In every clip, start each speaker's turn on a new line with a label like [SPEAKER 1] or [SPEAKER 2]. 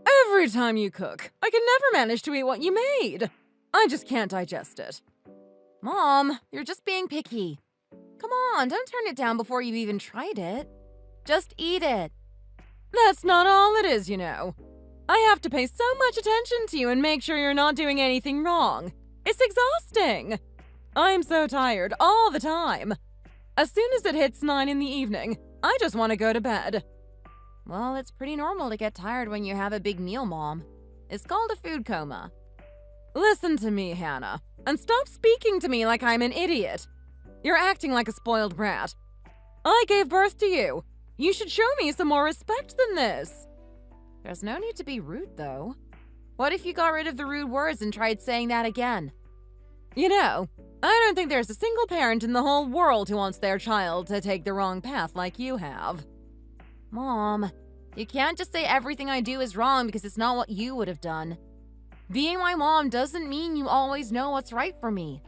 [SPEAKER 1] Every time you cook, I can never manage to eat what you made. I just can't digest it.
[SPEAKER 2] Mom, you're just being picky. Come on, don't turn it down before you've even tried it. Just eat it.
[SPEAKER 1] That's not all it is, you know. I have to pay so much attention to you and make sure you're not doing anything wrong. It's exhausting. I'm so tired all the time. As soon as it hits 9 in the evening, I just want to go to bed.
[SPEAKER 2] Well, it's pretty normal to get tired when you have a big meal, Mom. It's called a food coma.
[SPEAKER 1] Listen to me, Hannah, and stop speaking to me like I'm an idiot. You're acting like a spoiled brat. I gave birth to you. You should show me some more respect than this.
[SPEAKER 2] There's no need to be rude, though. What if you got rid of the rude words and tried saying that again?
[SPEAKER 1] You know, I don't think there's a single parent in the whole world who wants their child to take the wrong path like you have.
[SPEAKER 2] Mom, you can't just say everything I do is wrong because it's not what you would have done. Being my mom doesn't mean you always know what's right for me.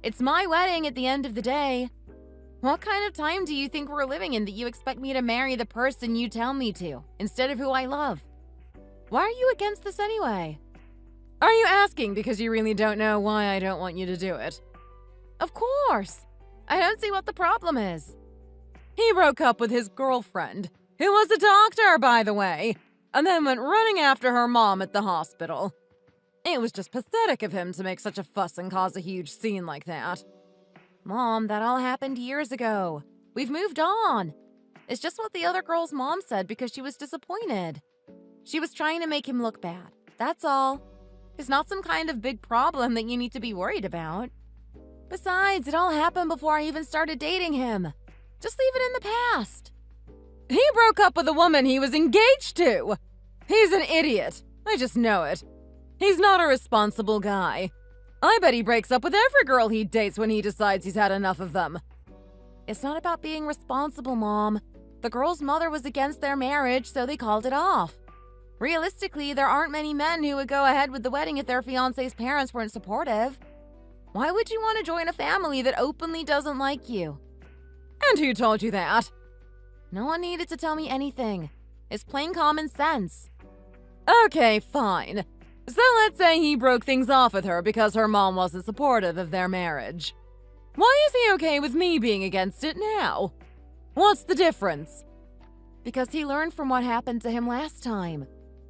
[SPEAKER 2] It's my wedding at the end of the day. What kind of time do you think we're living in that you expect me to marry the person you tell me to, instead of who I love? Why are you against this anyway?
[SPEAKER 1] Are you asking because you really don't know why I don't want you to do it?
[SPEAKER 2] Of course. I don't see what the problem is.
[SPEAKER 1] He broke up with his girlfriend, who was a doctor, by the way, and then went running after her mom at the hospital. It was just pathetic of him to make such a fuss and cause a huge scene like that.
[SPEAKER 2] Mom, that all happened years ago. We've moved on. It's just what the other girl's mom said because she was disappointed. She was trying to make him look bad. That's all. It's not some kind of big problem that you need to be worried about. Besides, it all happened before I even started dating him. Just leave it in the past.
[SPEAKER 1] He broke up with a woman he was engaged to. He's an idiot. I just know it. He's not a responsible guy. I bet he breaks up with every girl he dates when he decides he's had enough of them.
[SPEAKER 2] It's not about being responsible, Mom. The girl's mother was against their marriage, so they called it off. Realistically, there aren't many men who would go ahead with the wedding if their fiancé's parents weren't supportive. Why would you want to join a family that openly doesn't like you?
[SPEAKER 1] And who told you that?
[SPEAKER 2] No one needed to tell me anything. It's plain common sense.
[SPEAKER 1] Okay, fine. So let's say he broke things off with her because her mom wasn't supportive of their marriage. Why is he okay with me being against it now? What's the difference?
[SPEAKER 2] Because he learned from what happened to him last time.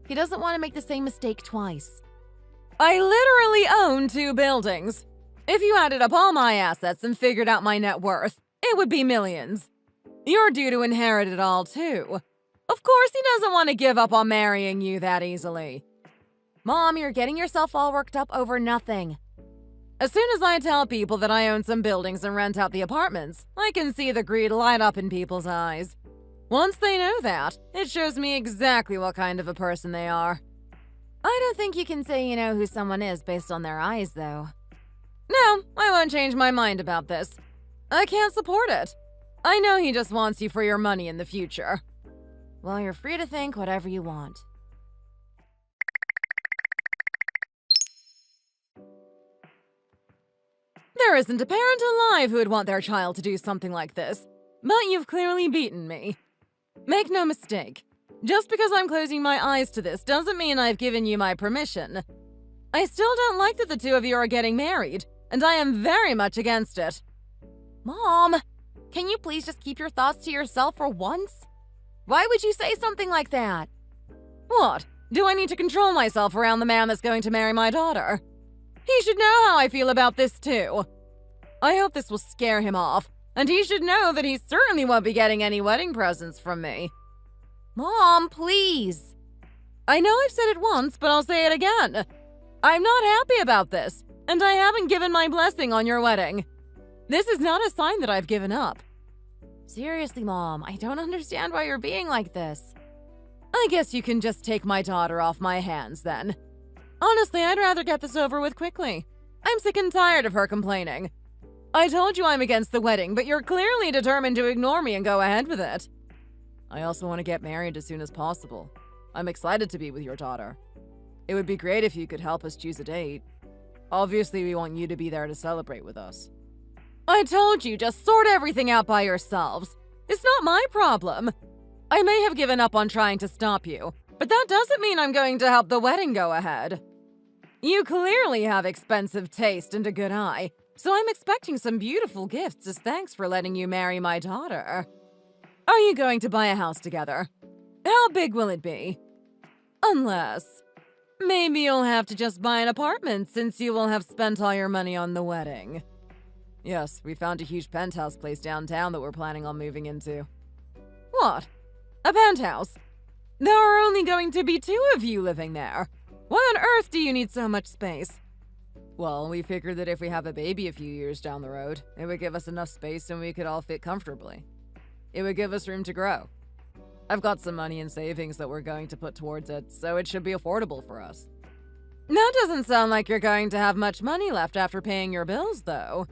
[SPEAKER 2] He doesn't want to make the same mistake twice.
[SPEAKER 1] I literally own 2 buildings. If you added up all my assets and figured out my net worth, it would be millions. You're due to inherit it all, too. Of course he doesn't want to give up on marrying you that easily.
[SPEAKER 2] Mom, you're getting yourself all worked up over nothing.
[SPEAKER 1] As soon as I tell people that I own some buildings and rent out the apartments, I can see the greed light up in people's eyes. Once they know that, it shows me exactly what kind of a person they are.
[SPEAKER 2] I don't think you can say you know who someone is based on their eyes, though.
[SPEAKER 1] No, I won't change my mind about this. I can't support it. I know he just wants you for your money in the future.
[SPEAKER 2] Well, you're free to think whatever you want.
[SPEAKER 1] There isn't a parent alive who would want their child to do something like this, but you've clearly beaten me. Make no mistake, just because I'm closing my eyes to this doesn't mean I've given you my permission. I still don't like that the 2 of you are getting married, and I am very much against it.
[SPEAKER 2] Mom, can you please just keep your thoughts to yourself for once? Why would you say something like that?
[SPEAKER 1] What? Do I need to control myself around the man that's going to marry my daughter? He should know how I feel about this too. I hope this will scare him off, and he should know that he certainly won't be getting any wedding presents from me.
[SPEAKER 2] Mom, please.
[SPEAKER 1] I know I've said it once, but I'll say it again. I'm not happy about this, and I haven't given my blessing on your wedding. This is not a sign that I've given up.
[SPEAKER 2] Seriously, Mom, I don't understand why you're being like this.
[SPEAKER 1] I guess you can just take my daughter off my hands then. Honestly, I'd rather get this over with quickly. I'm sick and tired of her complaining. I told you I'm against the wedding, but you're clearly determined to ignore me and go ahead with it. I also want to get married as soon as possible. I'm excited to be with your daughter. It would be great if you could help us choose a date. Obviously, we want you to be there to celebrate with us. I told you, just sort everything out by yourselves. It's not my problem. I may have given up on trying to stop you, but that doesn't mean I'm going to help the wedding go ahead. You clearly have expensive taste and a good eye, so I'm expecting some beautiful gifts as thanks for letting you marry my daughter. Are you going to buy a house together? How big will it be? Unless, maybe you'll have to just buy an apartment since you will have spent all your money on the wedding. Yes, we found a huge penthouse place downtown that we're planning on moving into. What? A penthouse? There are only going to be 2 of you living there. Why on earth do you need so much space? Well, we figured that if we have a baby a few years down the road, it would give us enough space and we could all fit comfortably. It would give us room to grow. I've got some money in savings that we're going to put towards it, so it should be affordable for us. That doesn't sound like you're going to have much money left after paying your bills, though.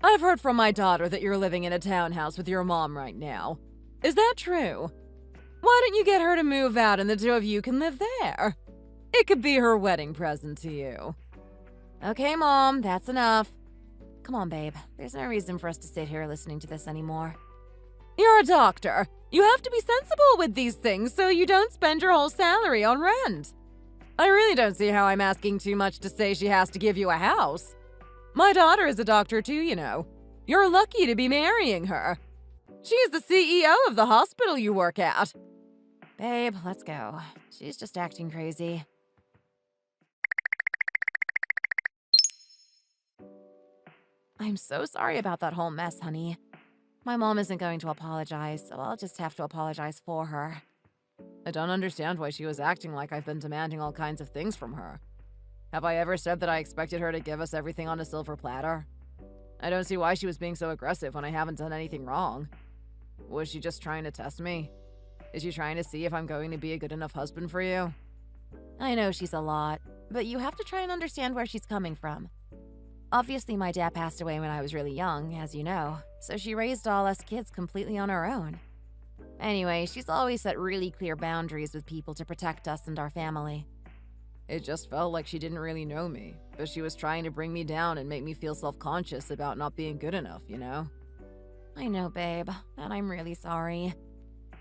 [SPEAKER 1] I've heard from my daughter that you're living in a townhouse with your mom right now. Is that true? Why don't you get her to move out and the 2 of you can live there? It could be her wedding present to you.
[SPEAKER 2] Okay, Mom, that's enough. Come on, babe. There's no reason for us to sit here listening to this anymore.
[SPEAKER 1] You're a doctor. You have to be sensible with these things so you don't spend your whole salary on rent. I really don't see how I'm asking too much to say she has to give you a house. My daughter is a doctor too, you know. You're lucky to be marrying her. She's the CEO of the hospital you work at.
[SPEAKER 2] Babe, let's go. She's just acting crazy. I'm so sorry about that whole mess, honey. My mom isn't going to apologize, so I'll just have to apologize for her.
[SPEAKER 1] I don't understand why she was acting like I've been demanding all kinds of things from her. Have I ever said that I expected her to give us everything on a silver platter? I don't see why she was being so aggressive when I haven't done anything wrong. Was she just trying to test me? Is she trying to see if I'm going to be a good enough husband for you?
[SPEAKER 2] I know she's a lot, but you have to try and understand where she's coming from. Obviously, my dad passed away when I was really young, as you know, so she raised all us kids completely on her own. Anyway, she's always set really clear boundaries with people to protect us and our family.
[SPEAKER 1] It just felt like she didn't really know me, but she was trying to bring me down and make me feel self-conscious about not being good enough, you know?
[SPEAKER 2] I know, babe, and I'm really sorry.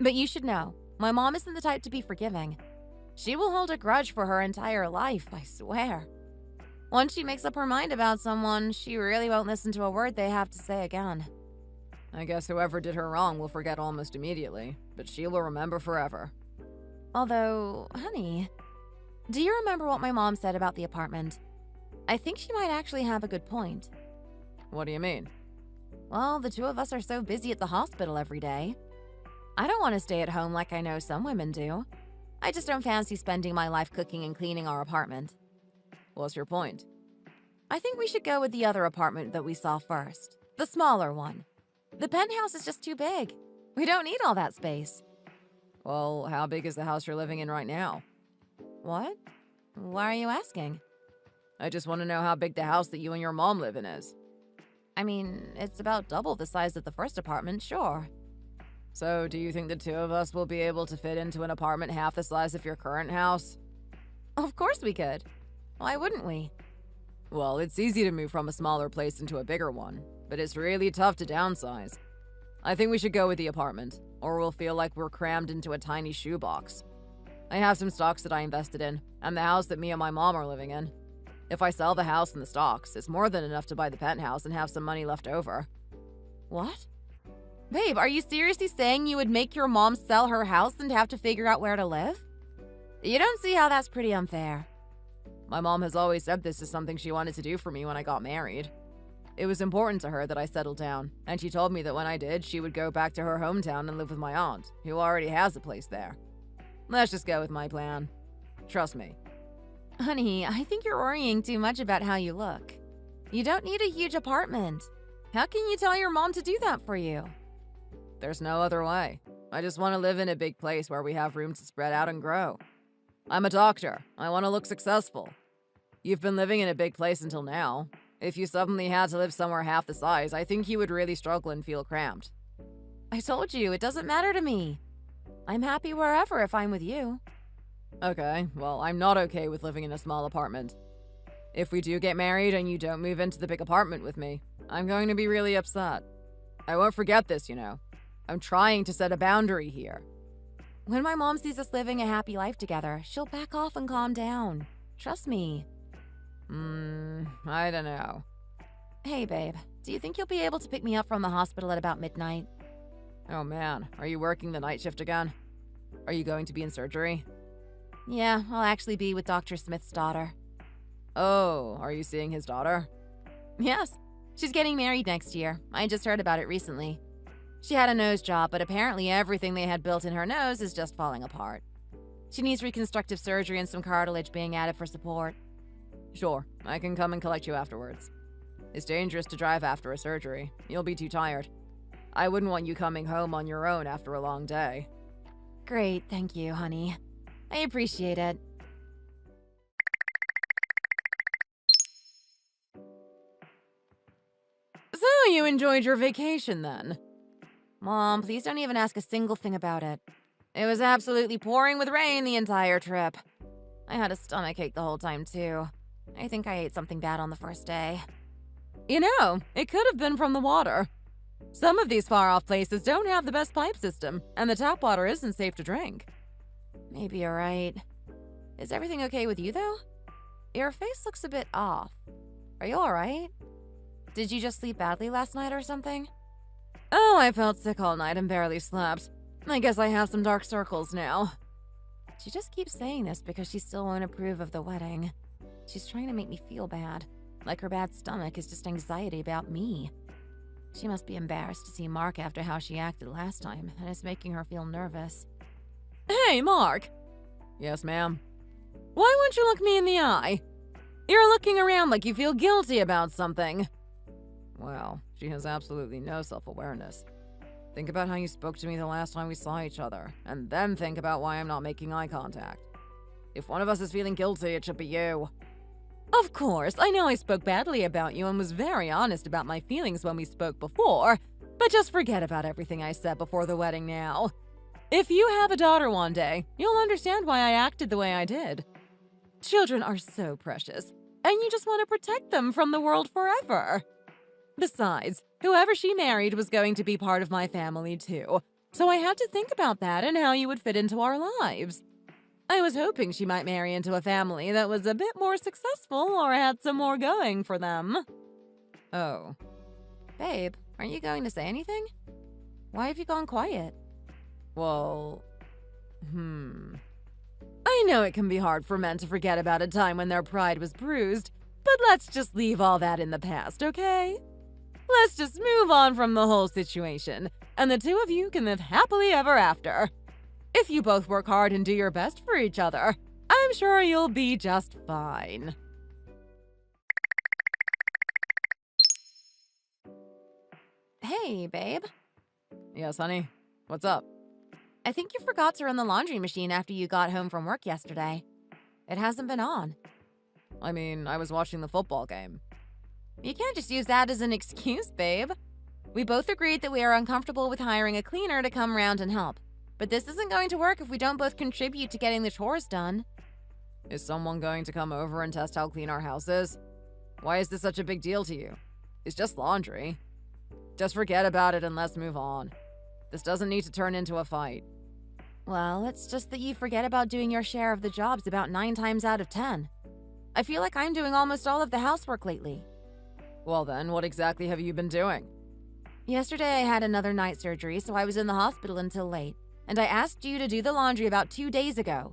[SPEAKER 2] But you should know, my mom isn't the type to be forgiving. She will hold a grudge for her entire life, I swear. Once she makes up her mind about someone, she really won't listen to a word they have to say again.
[SPEAKER 1] I guess whoever did her wrong will forget almost immediately, but she will remember forever.
[SPEAKER 2] Although, honey, do you remember what my mom said about the apartment? I think she might actually have a good point.
[SPEAKER 1] What do you mean?
[SPEAKER 2] Well, the 2 of us are so busy at the hospital every day. I don't want to stay at home like I know some women do. I just don't fancy spending my life cooking and cleaning our apartment.
[SPEAKER 1] What's your point?
[SPEAKER 2] I think we should go with the other apartment that we saw first. The smaller one. The penthouse is just too big. We don't need all that space.
[SPEAKER 1] Well, how big is the house you're living in right now?
[SPEAKER 2] What? Why are you asking?
[SPEAKER 1] I just want to know how big the house that you and your mom live in is.
[SPEAKER 2] I mean, it's about double the size of the first apartment, sure.
[SPEAKER 1] So, do you think the 2 of us will be able to fit into an apartment half the size of your current house?
[SPEAKER 2] Of course we could. Why wouldn't we?
[SPEAKER 1] Well, it's easy to move from a smaller place into a bigger one, but it's really tough to downsize. I think we should go with the apartment, or we'll feel like we're crammed into a tiny shoebox. I have some stocks that I invested in, and the house that me and my mom are living in. If I sell the house and the stocks, it's more than enough to buy the penthouse and have some money left over.
[SPEAKER 2] What? Babe, are you seriously saying you would make your mom sell her house and have to figure out where to live? You don't see how that's pretty unfair.
[SPEAKER 1] My mom has always said this is something she wanted to do for me when I got married. It was important to her that I settled down, and she told me that when I did, she would go back to her hometown and live with my aunt, who already has a place there. Let's just go with my plan. Trust me.
[SPEAKER 2] Honey, I think you're worrying too much about how you look. You don't need a huge apartment. How can you tell your mom to do that for you?
[SPEAKER 1] There's no other way. I just want to live in a big place where we have room to spread out and grow. I'm a doctor. I want to look successful. You've been living in a big place until now. If you suddenly had to live somewhere half the size, I think you would really struggle and feel cramped.
[SPEAKER 2] I told you, it doesn't matter to me. I'm happy wherever if I'm with you.
[SPEAKER 1] Okay, well, I'm not okay with living in a small apartment. If we do get married and you don't move into the big apartment with me, I'm going to be really upset. I won't forget this, you know. I'm trying to set a boundary here.
[SPEAKER 2] When my mom sees us living a happy life together, she'll back off and calm down. Trust me.
[SPEAKER 1] I don't know.
[SPEAKER 2] Hey, babe, do you think you'll be able to pick me up from the hospital at about midnight?
[SPEAKER 1] Oh man, are you working the night shift again? Are you going to be in surgery?
[SPEAKER 2] Yeah, I'll actually be with Dr. Smith's daughter.
[SPEAKER 1] Oh, are you seeing his daughter?
[SPEAKER 2] Yes, she's getting married next year. I just heard about it recently. She had a nose job, but apparently everything they had built in her nose is just falling apart. She needs reconstructive surgery and some cartilage being added for support.
[SPEAKER 1] Sure, I can come and collect you afterwards. It's dangerous to drive after a surgery. You'll be too tired. I wouldn't want you coming home on your own after a long day.
[SPEAKER 2] Great, thank you, honey. I appreciate it.
[SPEAKER 1] So you enjoyed your vacation then?
[SPEAKER 2] Mom, please don't even ask a single thing about it. It was absolutely pouring with rain the entire trip. I had a stomachache the whole time, too. I think I ate something bad on the first day.
[SPEAKER 1] You know, it could have been from the water. Some of these far-off places don't have the best pipe system, and the tap water isn't safe to drink.
[SPEAKER 2] Maybe you're right. Is everything okay with you, though? Your face looks a bit off. Are you alright? Did you just sleep badly last night or something?
[SPEAKER 1] Oh, I felt sick all night and barely slept. I guess I have some dark circles now.
[SPEAKER 2] She just keeps saying this because she still won't approve of the wedding. She's trying to make me feel bad. Like her bad stomach is just anxiety about me. She must be embarrassed to see Mark after how she acted last time, and it's making her feel nervous.
[SPEAKER 1] Hey, Mark! Yes, ma'am? Why won't you look me in the eye? You're looking around like you feel guilty about something. Well, she has absolutely no self-awareness. Think about how you spoke to me the last time we saw each other, and then think about why I'm not making eye contact. If one of us is feeling guilty, it should be you. Of course, I know I spoke badly about you and was very honest about my feelings when we spoke before, but just forget about everything I said before the wedding now. If you have a daughter one day, you'll understand why I acted the way I did. Children are so precious, and you just want to protect them from the world forever. Besides, whoever she married was going to be part of my family too, so I had to think about that and how you would fit into our lives. I was hoping she might marry into a family that was a bit more successful or had some more going for them. Oh.
[SPEAKER 2] Babe, aren't you going to say anything? Why have you gone quiet?
[SPEAKER 1] Well, I know it can be hard for men to forget about a time when their pride was bruised, but let's just leave all that in the past, okay? Let's just move on from the whole situation, and the two of you can live happily ever after. If you both work hard and do your best for each other, I'm sure you'll be just fine.
[SPEAKER 2] Hey, babe.
[SPEAKER 1] Yes, honey? What's up?
[SPEAKER 2] I think you forgot to run the laundry machine after you got home from work yesterday. It hasn't been on.
[SPEAKER 1] I mean, I was watching the football game.
[SPEAKER 2] You can't just use that as an excuse, babe. We both agreed that we are uncomfortable with hiring a cleaner to come around and help. But this isn't going to work if we don't both contribute to getting the chores done.
[SPEAKER 1] Is someone going to come over and test how clean our house is? Why is this such a big deal to you? It's just laundry. Just forget about it and let's move on. This doesn't need to turn into a fight.
[SPEAKER 2] Well, it's just that you forget about doing your share of the jobs about 9 times out of 10. I feel like I'm doing almost all of the housework lately.
[SPEAKER 1] Well then, what exactly have you been doing?
[SPEAKER 2] Yesterday I had another night surgery, so I was in the hospital until late. And I asked you to do the laundry about 2 days ago.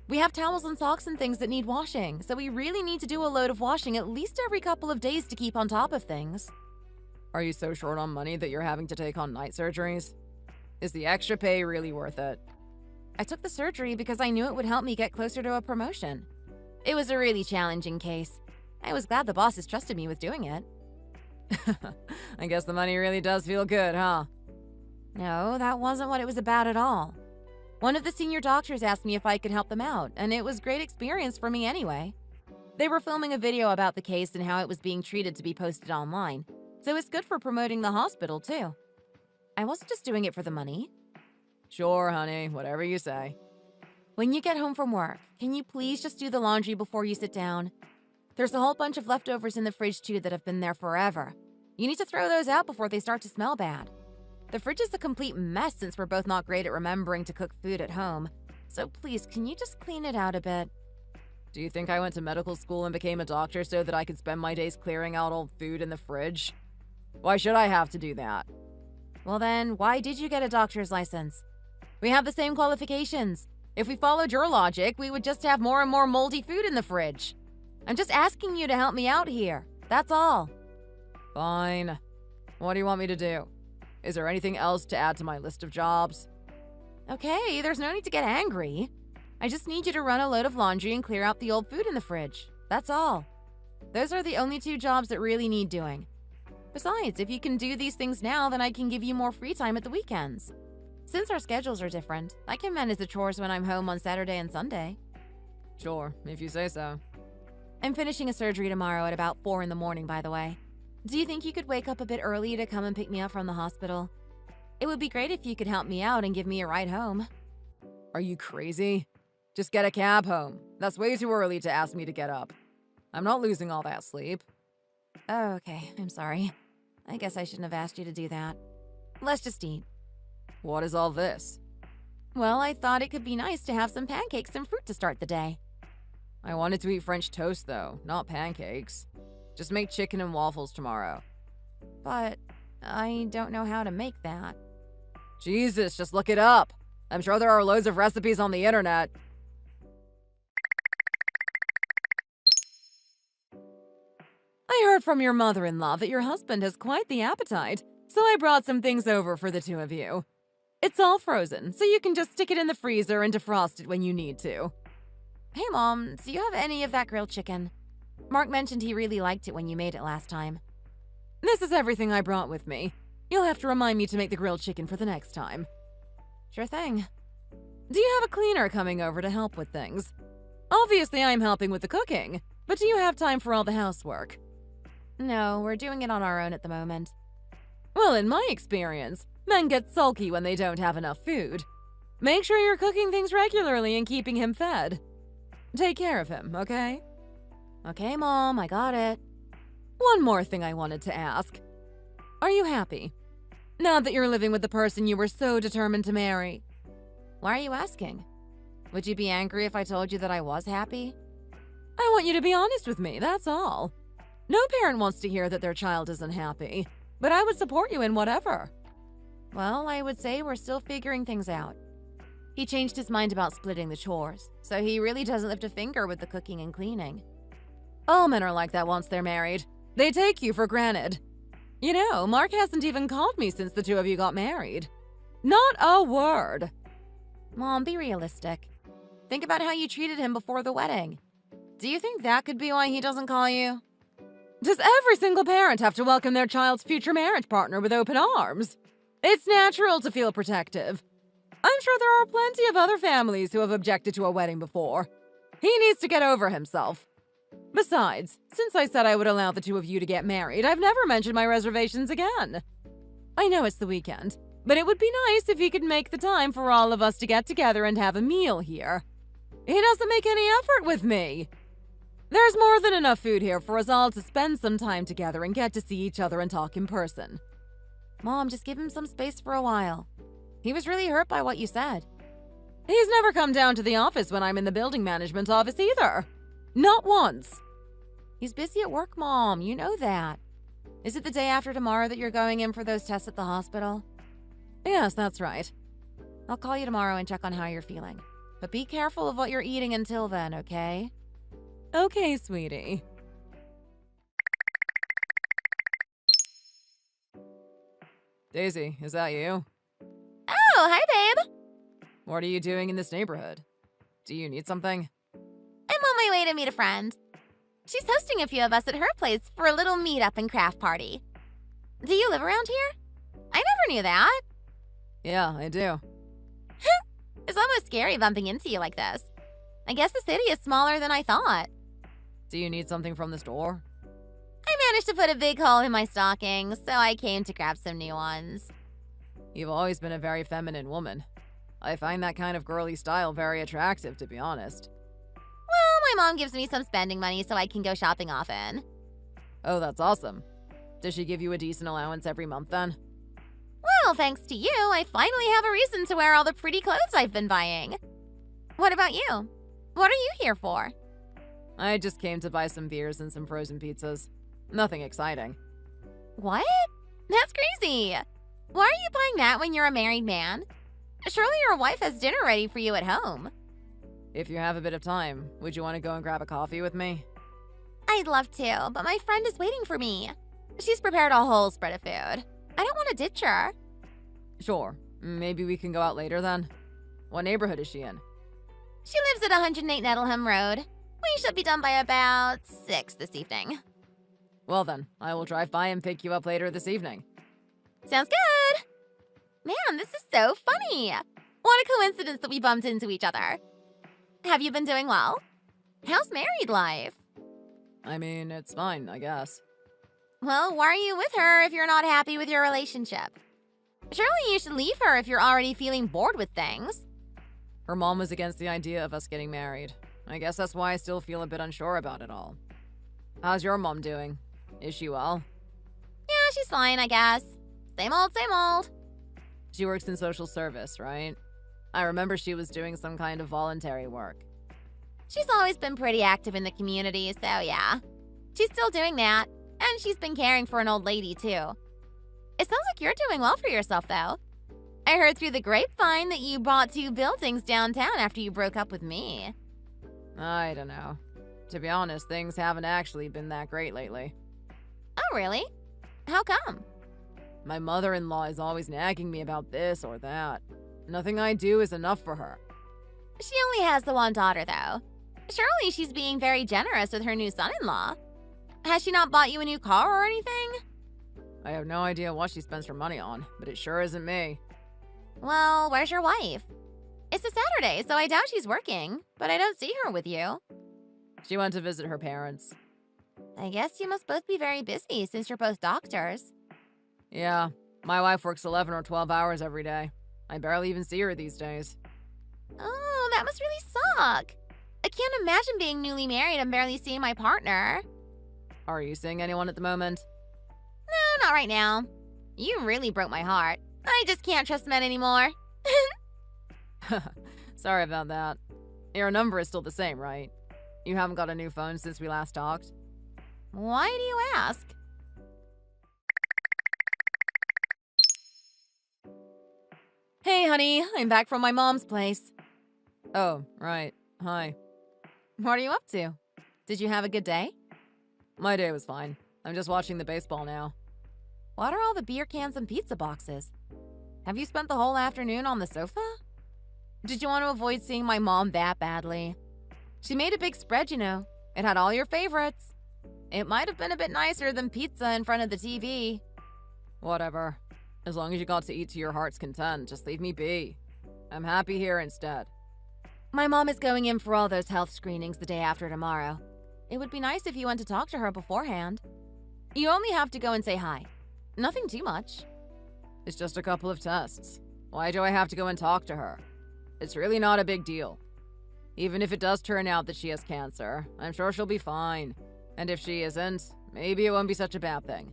[SPEAKER 2] We have towels and socks and things that need washing, so we really need to do a load of washing at least every couple of days to keep on top of things.
[SPEAKER 1] Are you so short on money that you're having to take on night surgeries? Is the extra pay really worth it?
[SPEAKER 2] I took the surgery because I knew it would help me get closer to a promotion. It was a really challenging case. I was glad the bosses trusted me with doing it.
[SPEAKER 1] I guess the money really does feel good, huh?
[SPEAKER 2] No, that wasn't what it was about at all. One of the senior doctors asked me if I could help them out, and it was great experience for me anyway. They were filming a video about the case and how it was being treated to be posted online, so it's good for promoting the hospital too. I wasn't just doing it for the money.
[SPEAKER 1] Sure, honey, whatever you say.
[SPEAKER 2] When you get home from work, can you please just do the laundry before you sit down? There's a whole bunch of leftovers in the fridge too that have been there forever. You need to throw those out before they start to smell bad. The fridge is a complete mess since we're both not great at remembering to cook food at home. So please, can you just clean it out a bit?
[SPEAKER 1] Do you think I went to medical school and became a doctor so that I could spend my days clearing out old food in the fridge? Why should I have to do that?
[SPEAKER 2] Well then, why did you get a doctor's license? We have the same qualifications. If we followed your logic, we would just have more and more moldy food in the fridge. I'm just asking you to help me out here. That's all.
[SPEAKER 1] Fine. What do you want me to do? Is there anything else to add to my list of jobs?
[SPEAKER 2] Okay, there's no need to get angry. I just need you to run a load of laundry and clear out the old food in the fridge. That's all. Those are the only 2 jobs that really need doing. Besides, if you can do these things now, then I can give you more free time at the weekends. Since our schedules are different, I can manage the chores when I'm home on Saturday and Sunday.
[SPEAKER 1] Sure, if you say so.
[SPEAKER 2] I'm finishing a surgery tomorrow at about 4 in the morning, by the way. Do you think you could wake up a bit early to come and pick me up from the hospital? It would be great if you could help me out and give me a ride home.
[SPEAKER 1] Are you crazy? Just get a cab home. That's way too early to ask me to get up. I'm not losing all that sleep.
[SPEAKER 2] Oh, okay. I'm sorry. I guess I shouldn't have asked you to do that. Let's just eat.
[SPEAKER 1] What is all this?
[SPEAKER 2] Well, I thought it could be nice to have some pancakes and fruit to start the day.
[SPEAKER 1] I wanted to eat French toast, though, not pancakes. Just make chicken and waffles tomorrow.
[SPEAKER 2] But I don't know how to make that.
[SPEAKER 1] Jesus, just look it up. I'm sure there are loads of recipes on the internet. I heard from your mother-in-law that your husband has quite the appetite, so I brought some things over for the 2 of you. It's all frozen, so you can just stick it in the freezer and defrost it when you need to.
[SPEAKER 2] Hey, Mom, do you have any of that grilled chicken? Mark mentioned he really liked it when you made it last time.
[SPEAKER 1] This is everything I brought with me. You'll have to remind me to make the grilled chicken for the next time.
[SPEAKER 2] Sure thing.
[SPEAKER 1] Do you have a cleaner coming over to help with things? Obviously, I'm helping with the cooking, but do you have time for all the housework?
[SPEAKER 2] No, we're doing it on our own at the moment.
[SPEAKER 1] Well, in my experience, men get sulky when they don't have enough food. Make sure you're cooking things regularly and keeping him fed. Take care of him, okay?
[SPEAKER 2] Okay, Mom, I got it.
[SPEAKER 1] One more thing I wanted to ask. Are you happy? Now that you're living with the person you were so determined to marry.
[SPEAKER 2] Why are you asking? Would you be angry if I told you that I was happy?
[SPEAKER 1] I want you to be honest with me, that's all. No parent wants to hear that their child isn't happy, but I would support you in whatever.
[SPEAKER 2] Well, I would say we're still figuring things out. He changed his mind about splitting the chores, so he really doesn't lift a finger with the cooking and cleaning.
[SPEAKER 1] All men are like that once they're married. They take you for granted. You know, Mark hasn't even called me since the 2 of you got married. Not a word.
[SPEAKER 2] Mom, be realistic. Think about how you treated him before the wedding. Do you think that could be why he doesn't call you?
[SPEAKER 1] Does every single parent have to welcome their child's future marriage partner with open arms? It's natural to feel protective. I'm sure there are plenty of other families who have objected to a wedding before. He needs to get over himself. Besides, since I said I would allow the 2 of you to get married, I've never mentioned my reservations again. I know it's the weekend, but it would be nice if he could make the time for all of us to get together and have a meal here. He doesn't make any effort with me. There's more than enough food here for us all to spend some time together and get to see each other and talk in person.
[SPEAKER 2] Mom, just give him some space for a while. He was really hurt by what you said.
[SPEAKER 1] He's never come down to the office when I'm in the building management office either. Not once.
[SPEAKER 2] He's busy at work, Mom. You know that. Is it the day after tomorrow that you're going in for those tests at the hospital?
[SPEAKER 1] Yes, that's right.
[SPEAKER 2] I'll call you tomorrow and check on how you're feeling. But be careful of what you're eating until then, okay?
[SPEAKER 1] Okay, sweetie. Daisy, is that you?
[SPEAKER 2] Oh, hi, babe.
[SPEAKER 1] What are you doing in this neighborhood? Do you need something?
[SPEAKER 2] I'm on my way to meet a friend. She's hosting a few of us at her place for a little meet-up and craft party. Do you live around here? I never knew that.
[SPEAKER 1] Yeah, I do.
[SPEAKER 2] It's almost scary bumping into you like this. I guess the city is smaller than I thought.
[SPEAKER 1] Do you need something from the store?
[SPEAKER 2] I managed to put a big hole in my stocking, so I came to grab some new ones.
[SPEAKER 1] You've always been a very feminine woman. I find that kind of girly style very attractive, to be honest.
[SPEAKER 2] Well, my mom gives me some spending money so I can go shopping often.
[SPEAKER 1] Oh, that's awesome. Does she give you a decent allowance every month then?
[SPEAKER 2] Well, Well, thanks to you, I finally have a reason to wear all the pretty clothes I've been buying. What about you? What are you here for?
[SPEAKER 1] I just came to buy some beers and some frozen pizzas. Nothing exciting.
[SPEAKER 2] What? That's crazy. Why are you buying that when you're a married man? Surely your wife has dinner ready for you at home.
[SPEAKER 1] If you have a bit of time, would you want to go and grab a coffee with me?
[SPEAKER 2] I'd love to, but my friend is waiting for me. She's prepared a whole spread of food. I don't want to ditch her.
[SPEAKER 1] Sure. Maybe we can go out later then. What neighborhood is she in?
[SPEAKER 2] She lives at 108 Nettleham Road. We should be done by about 6 this evening.
[SPEAKER 1] Well then, I will drive by and pick you up later this evening.
[SPEAKER 2] Sounds good. Man, this is so funny. What a coincidence that we bumped into each other. Have you been doing well? How's married life?
[SPEAKER 1] I mean, it's fine, I guess.
[SPEAKER 2] Well, why are you with her if you're not happy with your relationship? Surely you should leave her if you're already feeling bored with things.
[SPEAKER 1] Her mom was against the idea of us getting married. I guess that's why I still feel a bit unsure about it all. How's your mom doing? Is she well?
[SPEAKER 2] Yeah, she's fine, I guess. Same old, same old.
[SPEAKER 1] She works in social service, right? I remember she was doing some kind of voluntary work.
[SPEAKER 2] She's always been pretty active in the community, so yeah. She's still doing that, and she's been caring for an old lady, too. It sounds like you're doing well for yourself, though. I heard through the grapevine that you bought 2 buildings downtown after you broke up with me.
[SPEAKER 1] I don't know. To be honest, things haven't actually been that great lately.
[SPEAKER 2] Oh, really? How come?
[SPEAKER 1] My mother-in-law is always nagging me about this or that. Nothing I do is enough for her.
[SPEAKER 2] She only has the one daughter, though. Surely she's being very generous with her new son-in-law. Has she not bought you a new car or anything?
[SPEAKER 1] I have no idea what she spends her money on, but it sure isn't me.
[SPEAKER 2] Well, where's your wife? It's a Saturday, so I doubt she's working, but I don't see her with you.
[SPEAKER 1] She went to visit her parents.
[SPEAKER 2] I guess you must both be very busy since you're both doctors.
[SPEAKER 1] Yeah, my wife works 11 or 12 hours every day. I barely even see her these days.
[SPEAKER 2] Oh, that must really suck. I can't imagine being newly married and barely seeing my partner.
[SPEAKER 1] Are you seeing anyone at the moment?
[SPEAKER 2] No, not right now. You really broke my heart. I just can't trust men anymore.
[SPEAKER 1] Sorry about that. Your number is still the same, right? You haven't got a new phone since we last talked?
[SPEAKER 2] Why do you ask?
[SPEAKER 1] Hey, honey, I'm back from my mom's place. Oh, right. Hi.
[SPEAKER 2] What are you up to? Did you have a good day?
[SPEAKER 1] My day was fine. I'm just watching the baseball now.
[SPEAKER 2] What are all the beer cans and pizza boxes? Have you spent the whole afternoon on the sofa? Did you want to avoid seeing my mom that badly? She made a big spread, you know. It had all your favorites. It might have been a bit nicer than pizza in front of the TV.
[SPEAKER 1] Whatever. As long as you got to eat to your heart's content, just leave me be. I'm happy here instead.
[SPEAKER 2] My mom is going in for all those health screenings the day after tomorrow. It would be nice if you went to talk to her beforehand. You only have to go and say hi. Nothing too much.
[SPEAKER 1] It's just a couple of tests. Why do I have to go and talk to her? It's really not a big deal. Even if it does turn out that she has cancer, I'm sure she'll be fine. And if she isn't, maybe it won't be such a bad thing.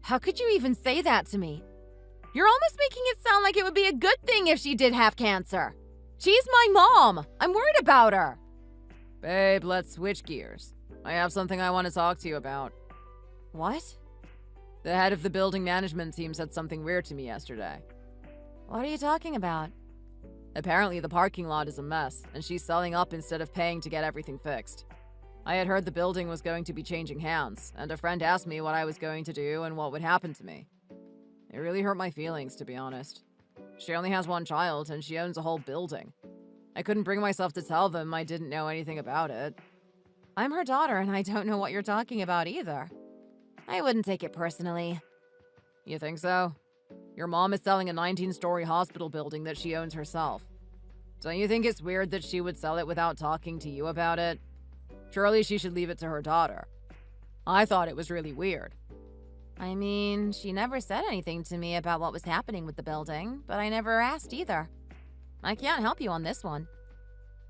[SPEAKER 2] How could you even say that to me? You're almost making it sound like it would be a good thing if she did have cancer. She's my mom. I'm worried about her.
[SPEAKER 1] Babe, let's switch gears. I have something I want to talk to you about.
[SPEAKER 2] What?
[SPEAKER 1] The head of the building management team said something weird to me yesterday.
[SPEAKER 2] What are you talking about?
[SPEAKER 1] Apparently the parking lot is a mess, and she's selling up instead of paying to get everything fixed. I had heard the building was going to be changing hands, and a friend asked me what I was going to do and what would happen to me. It really hurt my feelings, to be honest. She only has one child, and she owns a whole building. I couldn't bring myself to tell them I didn't know anything about it.
[SPEAKER 2] I'm her daughter, and I don't know what you're talking about either. I wouldn't take it personally.
[SPEAKER 1] You think so? Your mom is selling a 19-story hospital building that she owns herself. Don't you think it's weird that she would sell it without talking to you about it? Surely she should leave it to her daughter. I thought it was really weird.
[SPEAKER 2] I mean, she never said anything to me about what was happening with the building, but I never asked either. I can't help you on this one.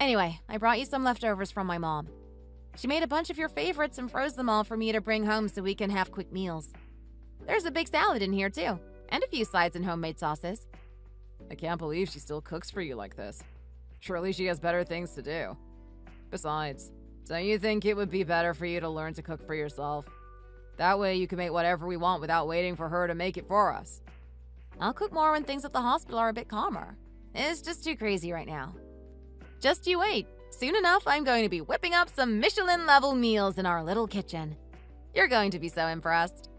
[SPEAKER 2] Anyway, I brought you some leftovers from my mom. She made a bunch of your favorites and froze them all for me to bring home so we can have quick meals. There's a big salad in here, too. And a few sides and homemade sauces.
[SPEAKER 1] I can't believe she still cooks for you like this. Surely she has better things to do. Besides, don't you think it would be better for you to learn to cook for yourself? That way you can make whatever we want without waiting for her to make it for us.
[SPEAKER 2] I'll cook more when things at the hospital are a bit calmer. It's just too crazy right now. Just you wait. Soon enough, I'm going to be whipping up some Michelin-level meals in our little kitchen. You're going to be so impressed.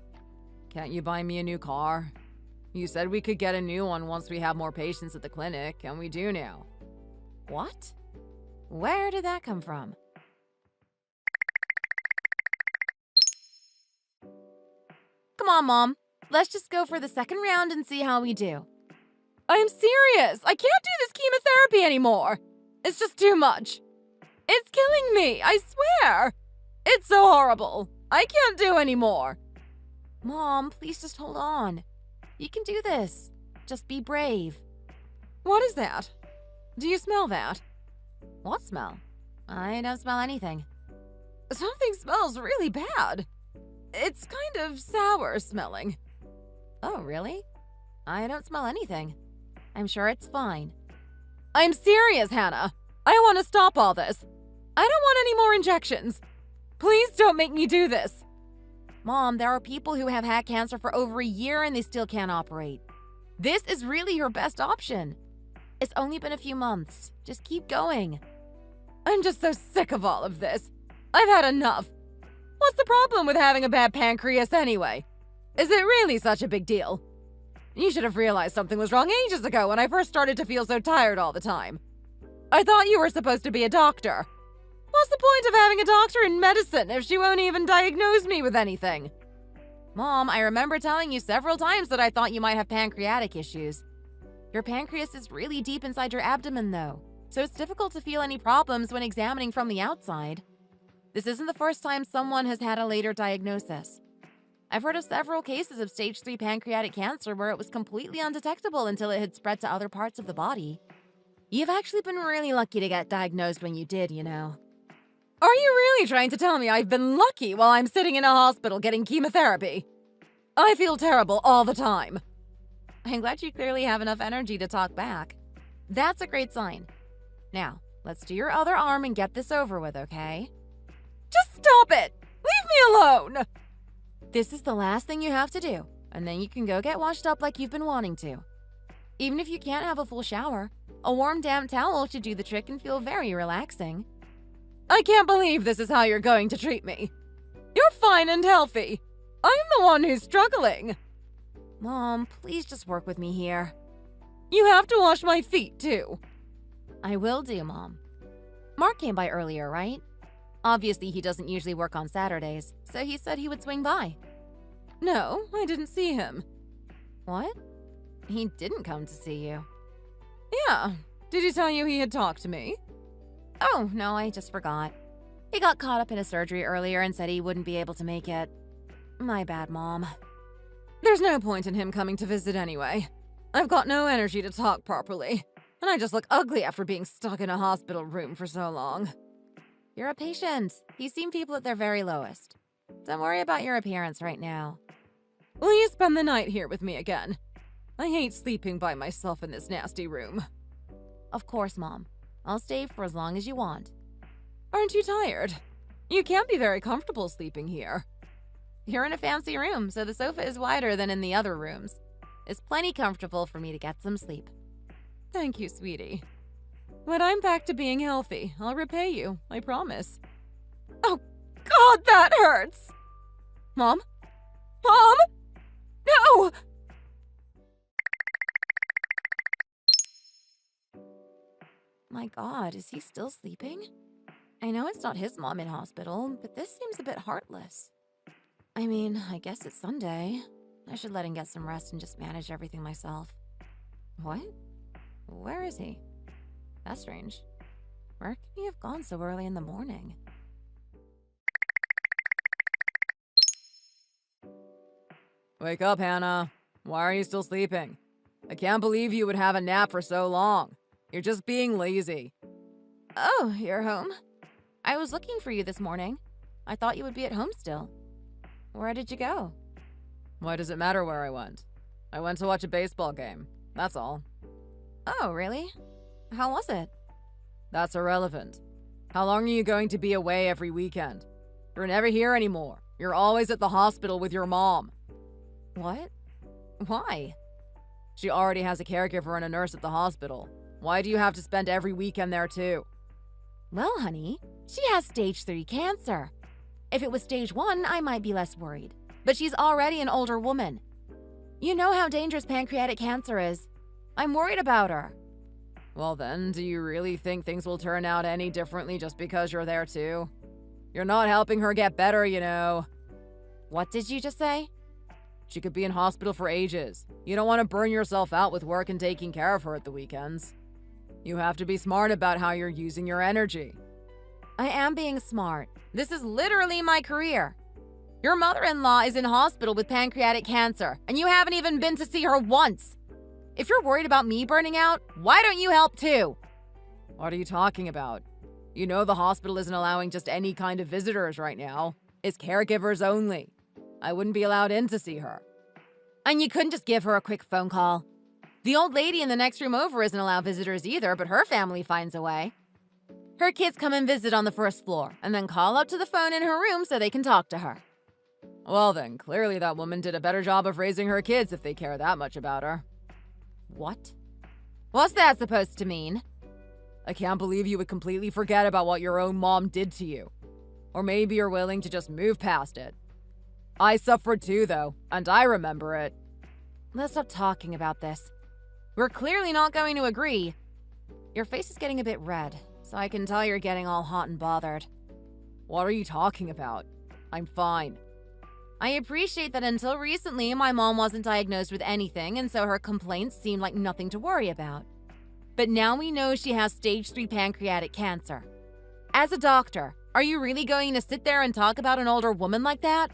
[SPEAKER 1] Can't you buy me a new car? You said we could get a new one once we have more patients at the clinic, and we do now.
[SPEAKER 2] What? Where did that come from? Come on, Mom. Let's just go for the second round and see how we do.
[SPEAKER 1] I'm serious! I can't do this chemotherapy anymore! It's just too much. It's killing me, I swear! It's so horrible. I can't do anymore.
[SPEAKER 2] Mom, please just hold on. You can do this. Just be brave.
[SPEAKER 1] What is that? Do you smell that?
[SPEAKER 2] What smell? I don't smell anything.
[SPEAKER 1] Something smells really bad. It's kind of sour smelling.
[SPEAKER 2] Oh, really? I don't smell anything. I'm sure it's fine.
[SPEAKER 1] I'm serious, Hannah. I want to stop all this. I don't want any more injections. Please don't make me do this.
[SPEAKER 2] Mom, there are people who have had cancer for over a year and they still can't operate. This is really your best option. It's only been a few months. Just keep going.
[SPEAKER 1] I'm just so sick of all of this. I've had enough. What's the problem with having a bad pancreas anyway? Is it really such a big deal? You should have realized something was wrong ages ago when I first started to feel so tired all the time. I thought you were supposed to be a doctor. What's the point of having a doctor in medicine if she won't even diagnose me with anything?
[SPEAKER 2] Mom, I remember telling you several times that I thought you might have pancreatic issues. Your pancreas is really deep inside your abdomen, though, so it's difficult to feel any problems when examining from the outside. This isn't the first time someone has had a later diagnosis. I've heard of several cases of stage 3 pancreatic cancer where it was completely undetectable until it had spread to other parts of the body. You've actually been really lucky to get diagnosed when you did, you know.
[SPEAKER 1] Are you really trying to tell me I've been lucky while I'm sitting in a hospital getting chemotherapy? I feel terrible all the time.
[SPEAKER 2] I'm glad you clearly have enough energy to talk back. That's a great sign. Now, let's do your other arm and get this over with, okay?
[SPEAKER 1] Just stop it! Leave me alone!
[SPEAKER 2] This is the last thing you have to do, and then you can go get washed up like you've been wanting to. Even if you can't have a full shower, a warm damp towel should do the trick and feel very relaxing.
[SPEAKER 1] I can't believe this is how you're going to treat me. You're fine and healthy. I'm the one who's struggling.
[SPEAKER 2] Mom, please just work with me here.
[SPEAKER 1] You have to wash my feet, too.
[SPEAKER 2] I will do, Mom. Mark came by earlier, right? Obviously, he doesn't usually work on Saturdays, so he said he would swing by.
[SPEAKER 1] No, I didn't see him.
[SPEAKER 2] What? He didn't come to see you.
[SPEAKER 1] Yeah. Did he tell you he had talked to me?
[SPEAKER 2] Oh, no, I just forgot. He got caught up in a surgery earlier and said he wouldn't be able to make it. My bad, Mom.
[SPEAKER 1] There's no point in him coming to visit anyway. I've got no energy to talk properly, and I just look ugly after being stuck in a hospital room for so long.
[SPEAKER 2] You're a patient. You've seen people at their very lowest. Don't worry about your appearance right now.
[SPEAKER 1] Will you spend the night here with me again? I hate sleeping by myself in this nasty room.
[SPEAKER 2] Of course, Mom. I'll stay for as long as you want.
[SPEAKER 1] Aren't you tired? You can't be very comfortable sleeping here.
[SPEAKER 2] You're in a fancy room, so the sofa is wider than in the other rooms. It's plenty comfortable for me to get some sleep.
[SPEAKER 1] Thank you, sweetie. When I'm back to being healthy, I'll repay you, I promise. Oh, God, that hurts! Mom? Mom? No!
[SPEAKER 2] My God, is he still sleeping? I know it's not his mom in hospital, but this seems a bit heartless. I mean, I guess it's Sunday. I should let him get some rest and just manage everything myself. What? Where is he? That's strange. Where can he have gone so early in the morning?
[SPEAKER 1] Wake up, Hannah. Why are you still sleeping? I can't believe you would have a nap for so long. You're just being lazy.
[SPEAKER 2] Oh, you're home? I was looking for you this morning. I thought you would be at home still. Where did you go?
[SPEAKER 1] Why does it matter where I went? I went to watch a baseball game. That's all.
[SPEAKER 2] Oh, really? How was it?
[SPEAKER 1] That's irrelevant. How long are you going to be away every weekend? You're never here anymore. You're always at the hospital with your mom.
[SPEAKER 2] What? Why?
[SPEAKER 1] She already has a caregiver and a nurse at the hospital. Why do you have to spend every weekend there too?
[SPEAKER 2] Well, honey, she has stage 3 cancer. If it was stage 1, I might be less worried. But she's already an older woman. You know how dangerous pancreatic cancer is. I'm worried about her.
[SPEAKER 1] Well then, do you really think things will turn out any differently just because you're there too? You're not helping her get better, you know.
[SPEAKER 2] What did you just say?
[SPEAKER 1] She could be in hospital for ages. You don't want to burn yourself out with work and taking care of her at the weekends. You have to be smart about how you're using your energy.
[SPEAKER 2] I am being smart. This is literally my career. Your mother-in-law is in hospital with pancreatic cancer, and you haven't even been to see her once. If you're worried about me burning out, why don't you help too?
[SPEAKER 1] What are you talking about? You know the hospital isn't allowing just any kind of visitors right now. It's caregivers only. I wouldn't be allowed in to see her.
[SPEAKER 2] And you couldn't just give her a quick phone call? The old lady in the next room over isn't allowed visitors either, but her family finds a way. Her kids come and visit on the first floor, and then call up to the phone in her room so they can talk to her.
[SPEAKER 1] Well then, clearly that woman did a better job of raising her kids if they care that much about her.
[SPEAKER 2] What? What's that supposed to mean?
[SPEAKER 1] I can't believe you would completely forget about what your own mom did to you. Or maybe you're willing to just move past it. I suffered too, though, and I remember it.
[SPEAKER 2] Let's stop talking about this. We're clearly not going to agree. Your face is getting a bit red, so I can tell you're getting all hot and bothered.
[SPEAKER 1] What are you talking about? I'm fine.
[SPEAKER 2] I appreciate that until recently, my mom wasn't diagnosed with anything, and so her complaints seemed like nothing to worry about. But now we know she has stage 3 pancreatic cancer. As a doctor, are you really going to sit there and talk about an older woman like that?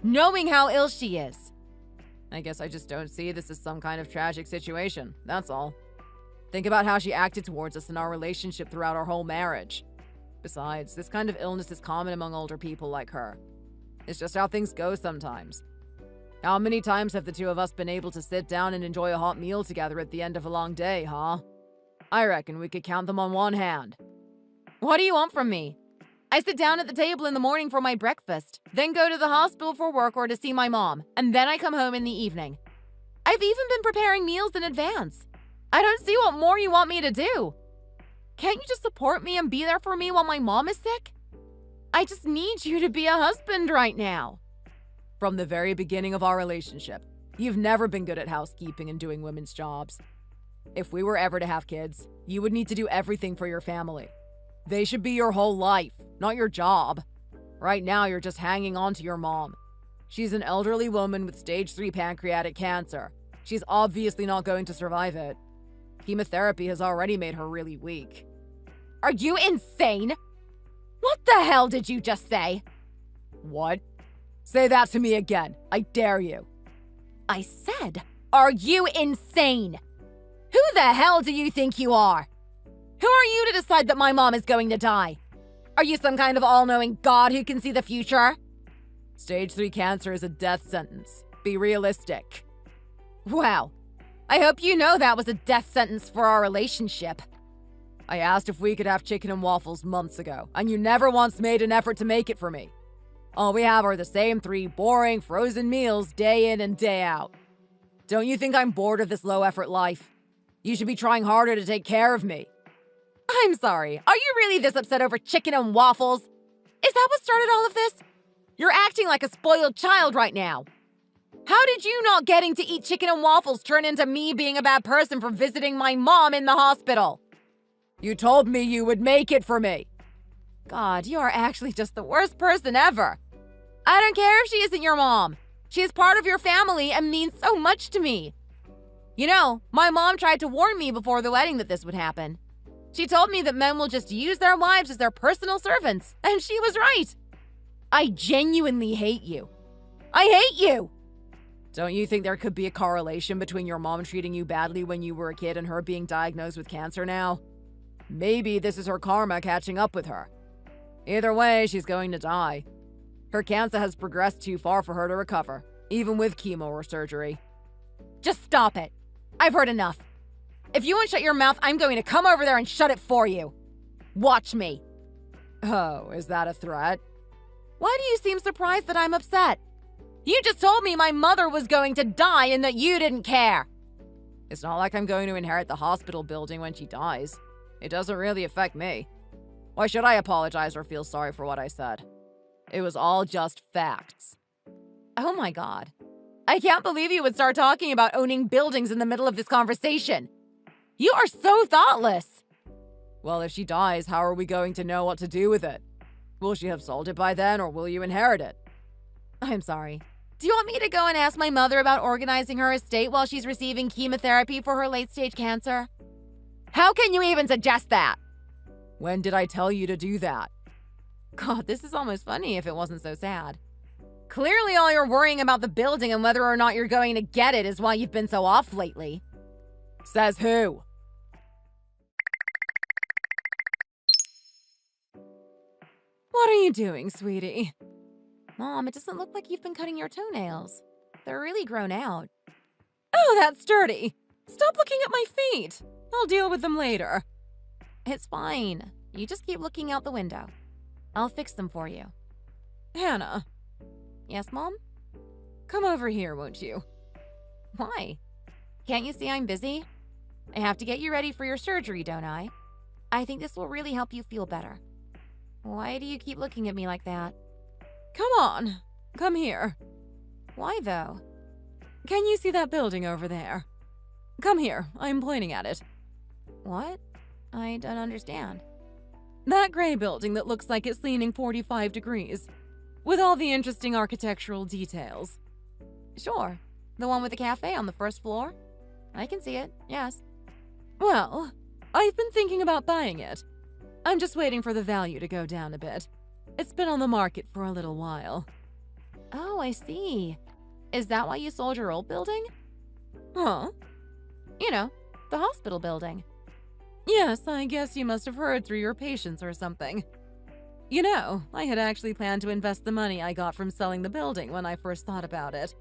[SPEAKER 2] Knowing how ill she is.
[SPEAKER 1] I guess I just don't see this as some kind of tragic situation, that's all. Think about how she acted towards us in our relationship throughout our whole marriage. Besides, this kind of illness is common among older people like her. It's just how things go sometimes. How many times have the two of us been able to sit down and enjoy a hot meal together at the end of a long day, huh? I reckon we could count them on one hand.
[SPEAKER 2] What do you want from me? I sit down at the table in the morning for my breakfast, then go to the hospital for work or to see my mom, and then I come home in the evening. I've even been preparing meals in advance. I don't see what more you want me to do. Can't you just support me and be there for me while my mom is sick? I just need you to be a husband right now.
[SPEAKER 1] From the very beginning of our relationship, you've never been good at housekeeping and doing women's jobs. If we were ever to have kids, you would need to do everything for your family. They should be your whole life, not your job. Right now, you're just hanging on to your mom. She's an elderly woman with stage 3 pancreatic cancer. She's obviously not going to survive it. Chemotherapy has already made her really weak.
[SPEAKER 2] Are you insane? What the hell did you just say?
[SPEAKER 1] What? Say that to me again. I dare you.
[SPEAKER 2] I said, are you insane? Who the hell do you think you are? Who are you to decide that my mom is going to die? Are you some kind of all-knowing god who can see the future?
[SPEAKER 1] Stage 3 cancer is a death sentence. Be realistic.
[SPEAKER 2] Wow. I hope you know that was a death sentence for our relationship.
[SPEAKER 1] I asked if we could have chicken and waffles months ago, and you never once made an effort to make it for me. All we have are the same 3 boring, frozen meals day in and day out. Don't you think I'm bored of this low-effort life? You should be trying harder to take care of me.
[SPEAKER 2] I'm sorry. Are you really this upset over chicken and waffles? Is that what started all of this? You're acting like a spoiled child right now. How did you not getting to eat chicken and waffles turn into me being a bad person for visiting my mom in the hospital?
[SPEAKER 1] You told me you would make it for me.
[SPEAKER 2] God, you are actually just the worst person ever. I don't care if she isn't your mom. She is part of your family and means so much to me. You know, my mom tried to warn me before the wedding that this would happen. She told me that men will just use their wives as their personal servants, and she was right. I genuinely hate you. I hate you!
[SPEAKER 1] Don't you think there could be a correlation between your mom treating you badly when you were a kid and her being diagnosed with cancer now? Maybe this is her karma catching up with her. Either way, she's going to die. Her cancer has progressed too far for her to recover, even with chemo or surgery.
[SPEAKER 2] Just stop it. I've heard enough. If you won't shut your mouth, I'm going to come over there and shut it for you. Watch me.
[SPEAKER 1] Oh, is that a threat?
[SPEAKER 2] Why do you seem surprised that I'm upset? You just told me my mother was going to die and that you didn't care.
[SPEAKER 1] It's not like I'm going to inherit the hospital building when she dies. It doesn't really affect me. Why should I apologize or feel sorry for what I said? It was all just facts.
[SPEAKER 2] Oh my god. I can't believe you would start talking about owning buildings in the middle of this conversation. You are so thoughtless.
[SPEAKER 1] Well, if she dies, how are we going to know what to do with it? Will she have sold it by then, or will you inherit it?
[SPEAKER 2] I'm sorry. Do you want me to go and ask my mother about organizing her estate while she's receiving chemotherapy for her late-stage cancer? How can you even suggest that?
[SPEAKER 1] When did I tell you to do that?
[SPEAKER 2] God, this is almost funny if it wasn't so sad. Clearly all you're worrying about the building and whether or not you're going to get it is why you've been so off lately.
[SPEAKER 1] Says who?
[SPEAKER 2] What are you doing, sweetie? Mom, it doesn't look like you've been cutting your toenails. They're really grown out.
[SPEAKER 1] Oh, that's dirty. Stop looking at my feet. I'll deal with them later.
[SPEAKER 2] It's fine. You just keep looking out the window. I'll fix them for you.
[SPEAKER 1] Hannah.
[SPEAKER 2] Yes, Mom?
[SPEAKER 1] Come over here, won't you?
[SPEAKER 2] Why? Can't you see I'm busy? I have to get you ready for your surgery, don't I? I think this will really help you feel better. Why do you keep looking at me like that?
[SPEAKER 1] Come on. Come here.
[SPEAKER 2] Why, though?
[SPEAKER 1] Can you see that building over there? Come here. I'm pointing at it.
[SPEAKER 2] What? I don't understand.
[SPEAKER 1] That gray building that looks like it's leaning 45 degrees, with all the interesting architectural details.
[SPEAKER 2] Sure. The one with the cafe on the first floor? I can see it, yes.
[SPEAKER 1] Well, I've been thinking about buying it. I'm just waiting for the value to go down a bit. It's been on the market for a little while.
[SPEAKER 2] Oh, I see. Is that why you sold your old building?
[SPEAKER 1] Huh?
[SPEAKER 2] You know, the hospital building.
[SPEAKER 1] Yes, I guess you must have heard through your patients or something. You know, I had actually planned to invest the money I got from selling the building when I first thought about it.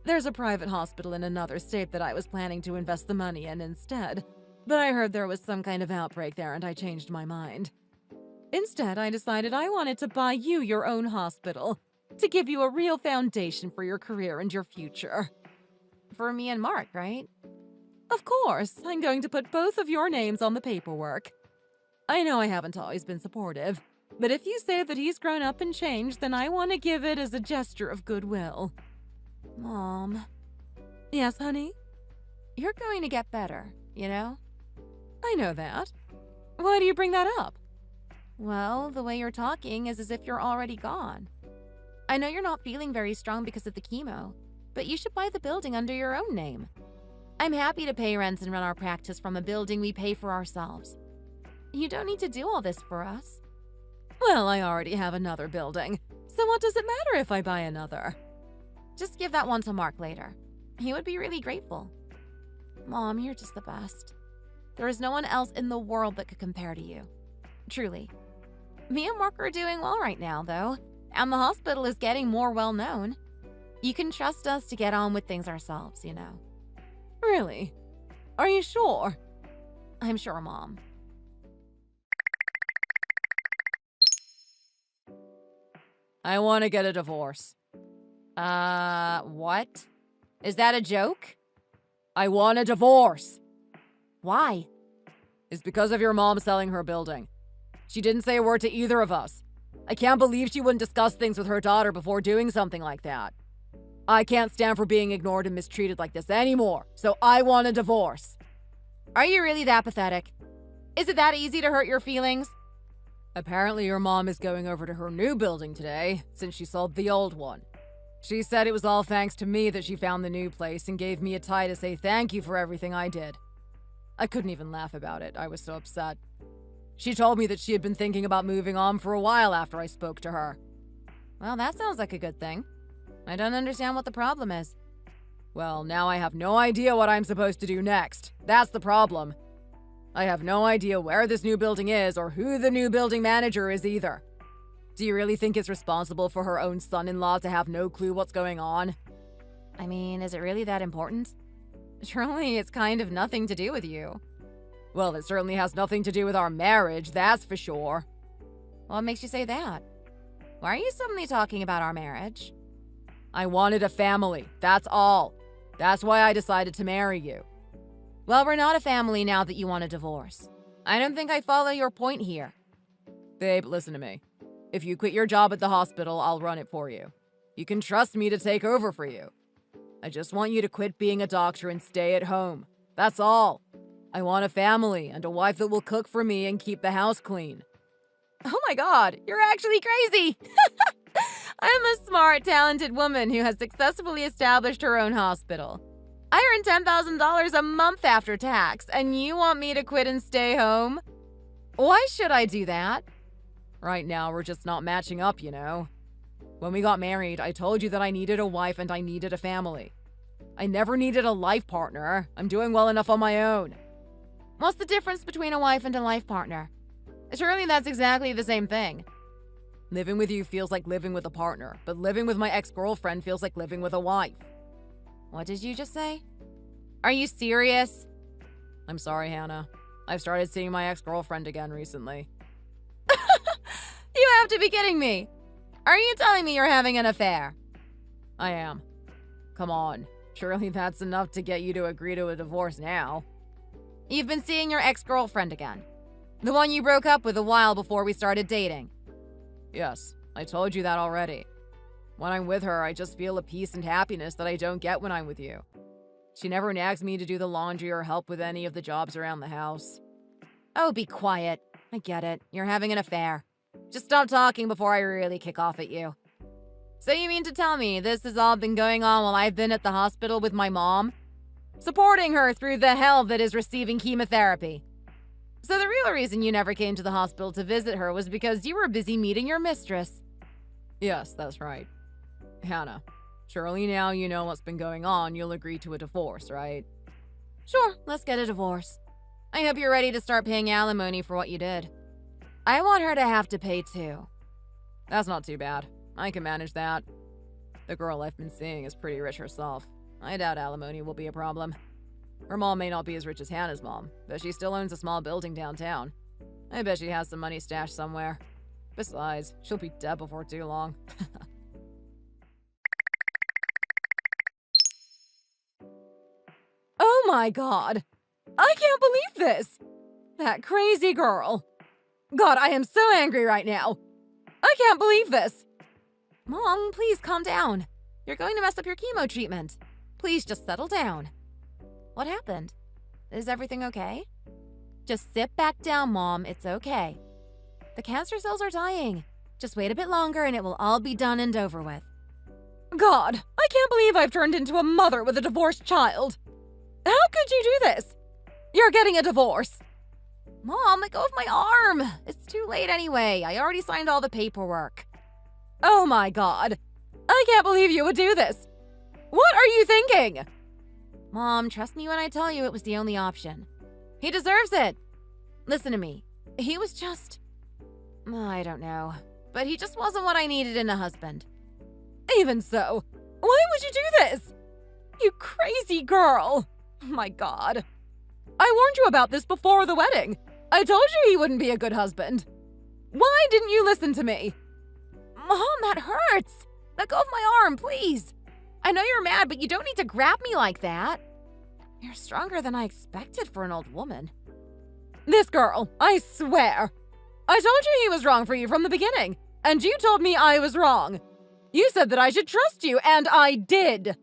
[SPEAKER 1] There's a private hospital in another state that I was planning to invest the money in instead, but I heard there was some kind of outbreak there and I changed my mind. Instead, I decided I wanted to buy you your own hospital, to give you a real foundation for your career and your future.
[SPEAKER 2] For me and Mark, right?
[SPEAKER 1] Of course, I'm going to put both of your names on the paperwork. I know I haven't always been supportive, but if you say that he's grown up and changed, then I want to give it as a gesture of goodwill.
[SPEAKER 2] Mom.
[SPEAKER 1] Yes, honey?
[SPEAKER 2] You're going to get better, you know?
[SPEAKER 1] I know that. Why do you bring that up?
[SPEAKER 2] Well, the way you're talking is as if you're already gone. I know you're not feeling very strong because of the chemo, but you should buy the building under your own name. I'm happy to pay rents and run our practice from a building we pay for ourselves. You don't need to do all this for us.
[SPEAKER 1] Well, I already have another building, so what does it matter if I buy another?
[SPEAKER 2] Just give that one to Mark later. He would be really grateful. Mom, you're just the best. There is no one else in the world that could compare to you. Truly. Me and Mark are doing well right now, though, and the hospital is getting more well-known. You can trust us to get on with things ourselves, you know.
[SPEAKER 1] Really? Are you sure?
[SPEAKER 2] I'm sure, Mom.
[SPEAKER 1] I want to get a divorce.
[SPEAKER 2] What? Is that a joke?
[SPEAKER 1] I want a divorce.
[SPEAKER 2] Why?
[SPEAKER 1] It's because of your mom selling her building. She didn't say a word to either of us. I can't believe she wouldn't discuss things with her daughter before doing something like that. I can't stand for being ignored and mistreated like this anymore, so I want a divorce.
[SPEAKER 2] Are you really that pathetic? Is it that easy to hurt your feelings?
[SPEAKER 1] Apparently your mom is going over to her new building today, since she sold the old one. She said it was all thanks to me that she found the new place and gave me a tie to say thank you for everything I did. I couldn't even laugh about it, I was so upset. She told me that she had been thinking about moving on for a while after I spoke to her.
[SPEAKER 2] Well, that sounds like a good thing. I don't understand what the problem is.
[SPEAKER 1] Well, now I have no idea what I'm supposed to do next. That's the problem. I have no idea where this new building is or who the new building manager is either. Do you really think it's responsible for her own son-in-law to have no clue what's going on?
[SPEAKER 2] I mean, is it really that important? Surely it's kind of nothing to do with you.
[SPEAKER 1] Well, it certainly has nothing to do with our marriage, that's for sure.
[SPEAKER 2] What makes you say that? Why are you suddenly talking about our marriage?
[SPEAKER 1] I wanted a family, that's all. That's why I decided to marry you.
[SPEAKER 2] Well, we're not a family now that you want a divorce. I don't think I follow your point here.
[SPEAKER 1] Babe, listen to me. If you quit your job at the hospital, I'll run it for you. You can trust me to take over for you. I just want you to quit being a doctor and stay at home. That's all. I want a family and a wife that will cook for me and keep the house clean.
[SPEAKER 2] Oh my god, you're actually crazy! I'm a smart, talented woman who has successfully established her own hospital. I earn $10,000 a month after tax, and you want me to quit and stay home? Why should I do that?
[SPEAKER 1] Right now, we're just not matching up, you know. When we got married, I told you that I needed a wife and I needed a family. I never needed a life partner. I'm doing well enough on my own.
[SPEAKER 2] What's the difference between a wife and a life partner? Surely that's exactly the same thing.
[SPEAKER 1] Living with you feels like living with a partner, but living with my ex-girlfriend feels like living with a wife.
[SPEAKER 2] What did you just say? Are you serious?
[SPEAKER 1] I'm sorry, Hannah. I've started seeing my ex-girlfriend again recently.
[SPEAKER 2] You have to be kidding me. Are you telling me you're having an affair?
[SPEAKER 1] I am. Come on. Surely that's enough to get you to agree to a divorce now.
[SPEAKER 2] You've been seeing your ex-girlfriend again. The one you broke up with a while before we started dating.
[SPEAKER 1] Yes, I told you that already. When I'm with her, I just feel a peace and happiness that I don't get when I'm with you. She never nags me to do the laundry or help with any of the jobs around the house.
[SPEAKER 2] Oh, be quiet. I get it. You're having an affair. Just stop talking before I really kick off at you. So you mean to tell me this has all been going on while I've been at the hospital with my mom? Supporting her through the hell that is receiving chemotherapy. So the real reason you never came to the hospital to visit her was because you were busy meeting your mistress.
[SPEAKER 1] Yes, that's right. Hannah, surely now you know what's been going on, you'll agree to a divorce, right?
[SPEAKER 2] Sure, let's get a divorce. I hope you're ready to start paying alimony for what you did. I want her to have to pay too.
[SPEAKER 1] That's not too bad. I can manage that. The girl I've been seeing is pretty rich herself. I doubt alimony will be a problem. Her mom may not be as rich as Hannah's mom, but she still owns a small building downtown. I bet she has some money stashed somewhere. Besides, she'll be dead before too long.
[SPEAKER 2] Oh my god! I can't believe this! That crazy girl. God, I am so angry right now. I can't believe this. Mom, please calm down. You're going to mess up your chemo treatment. Please just settle down. What happened? Is everything okay? Just sit back down, Mom. It's okay. The cancer cells are dying. Just wait a bit longer and it will all be done and over with. God, I can't believe I've turned into a mother with a divorced child. How could you do this? You're getting a divorce. Mom, let go of my arm. It's too late anyway. I already signed all the paperwork. Oh my god. I can't believe you would do this. What are you thinking? Mom, trust me when I tell you it was the only option. He deserves it. Listen to me. He was just... I don't know. But he just wasn't what I needed in a husband. Even so, why would you do this? You crazy girl. Oh my god. I warned you about this before the wedding. I told you he wouldn't be a good husband. Why didn't you listen to me? Mom, that hurts. Let go of my arm, please. I know you're mad, but you don't need to grab me like that. You're stronger than I expected for an old woman. This girl, I swear. I told you he was wrong for you from the beginning, and you told me I was wrong. You said that I should trust you, and I did.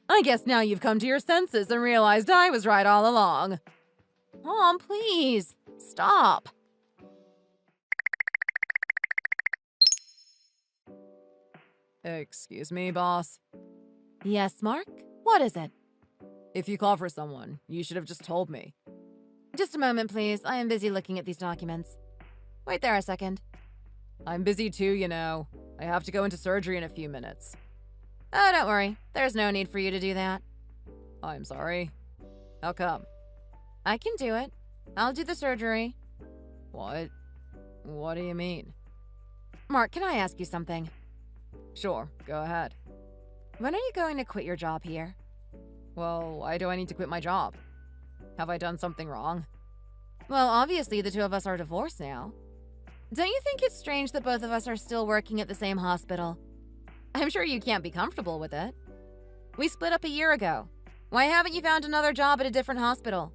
[SPEAKER 2] I guess now you've come to your senses and realized I was right all along. Mom, please, stop.
[SPEAKER 1] Excuse me, boss.
[SPEAKER 2] Yes, Mark? What is it?
[SPEAKER 1] If you call for someone, you should have just told me.
[SPEAKER 2] Just a moment, please. I am busy looking at these documents. Wait there a second.
[SPEAKER 1] I'm busy too, you know. I have to go into surgery in a few minutes.
[SPEAKER 2] Oh, don't worry. There's no need for you to do that.
[SPEAKER 1] I'm sorry. How come?
[SPEAKER 2] I can do it. I'll do the surgery.
[SPEAKER 1] What? What do you mean?
[SPEAKER 2] Mark, can I ask you something?
[SPEAKER 1] Sure, go ahead.
[SPEAKER 2] When are you going to quit your job here?
[SPEAKER 1] Well, why do I need to quit my job? Have I done something wrong?
[SPEAKER 2] Well, obviously the two of us are divorced now. Don't you think it's strange that both of us are still working at the same hospital? I'm sure you can't be comfortable with it. We split up a year ago. Why haven't you found another job at a different hospital?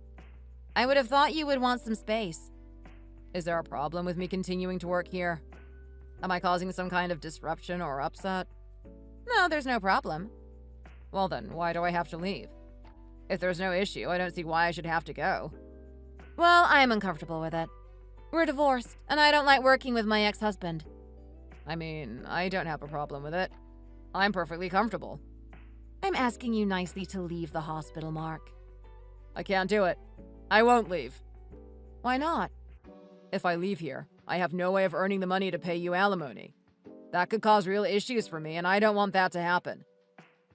[SPEAKER 2] I would have thought you would want some space.
[SPEAKER 1] Is there a problem with me continuing to work here? Am I causing some kind of disruption or upset?
[SPEAKER 2] No, there's no problem.
[SPEAKER 1] Well then, why do I have to leave? If there's no issue, I don't see why I should have to go.
[SPEAKER 2] Well, I'm uncomfortable with it. We're divorced, and I don't like working with my ex-husband.
[SPEAKER 1] I mean, I don't have a problem with it. I'm perfectly comfortable.
[SPEAKER 2] I'm asking you nicely to leave the hospital, Mark.
[SPEAKER 1] I can't do it. I won't leave.
[SPEAKER 2] Why not?
[SPEAKER 1] If I leave here, I have no way of earning the money to pay you alimony. That could cause real issues for me, and I don't want that to happen.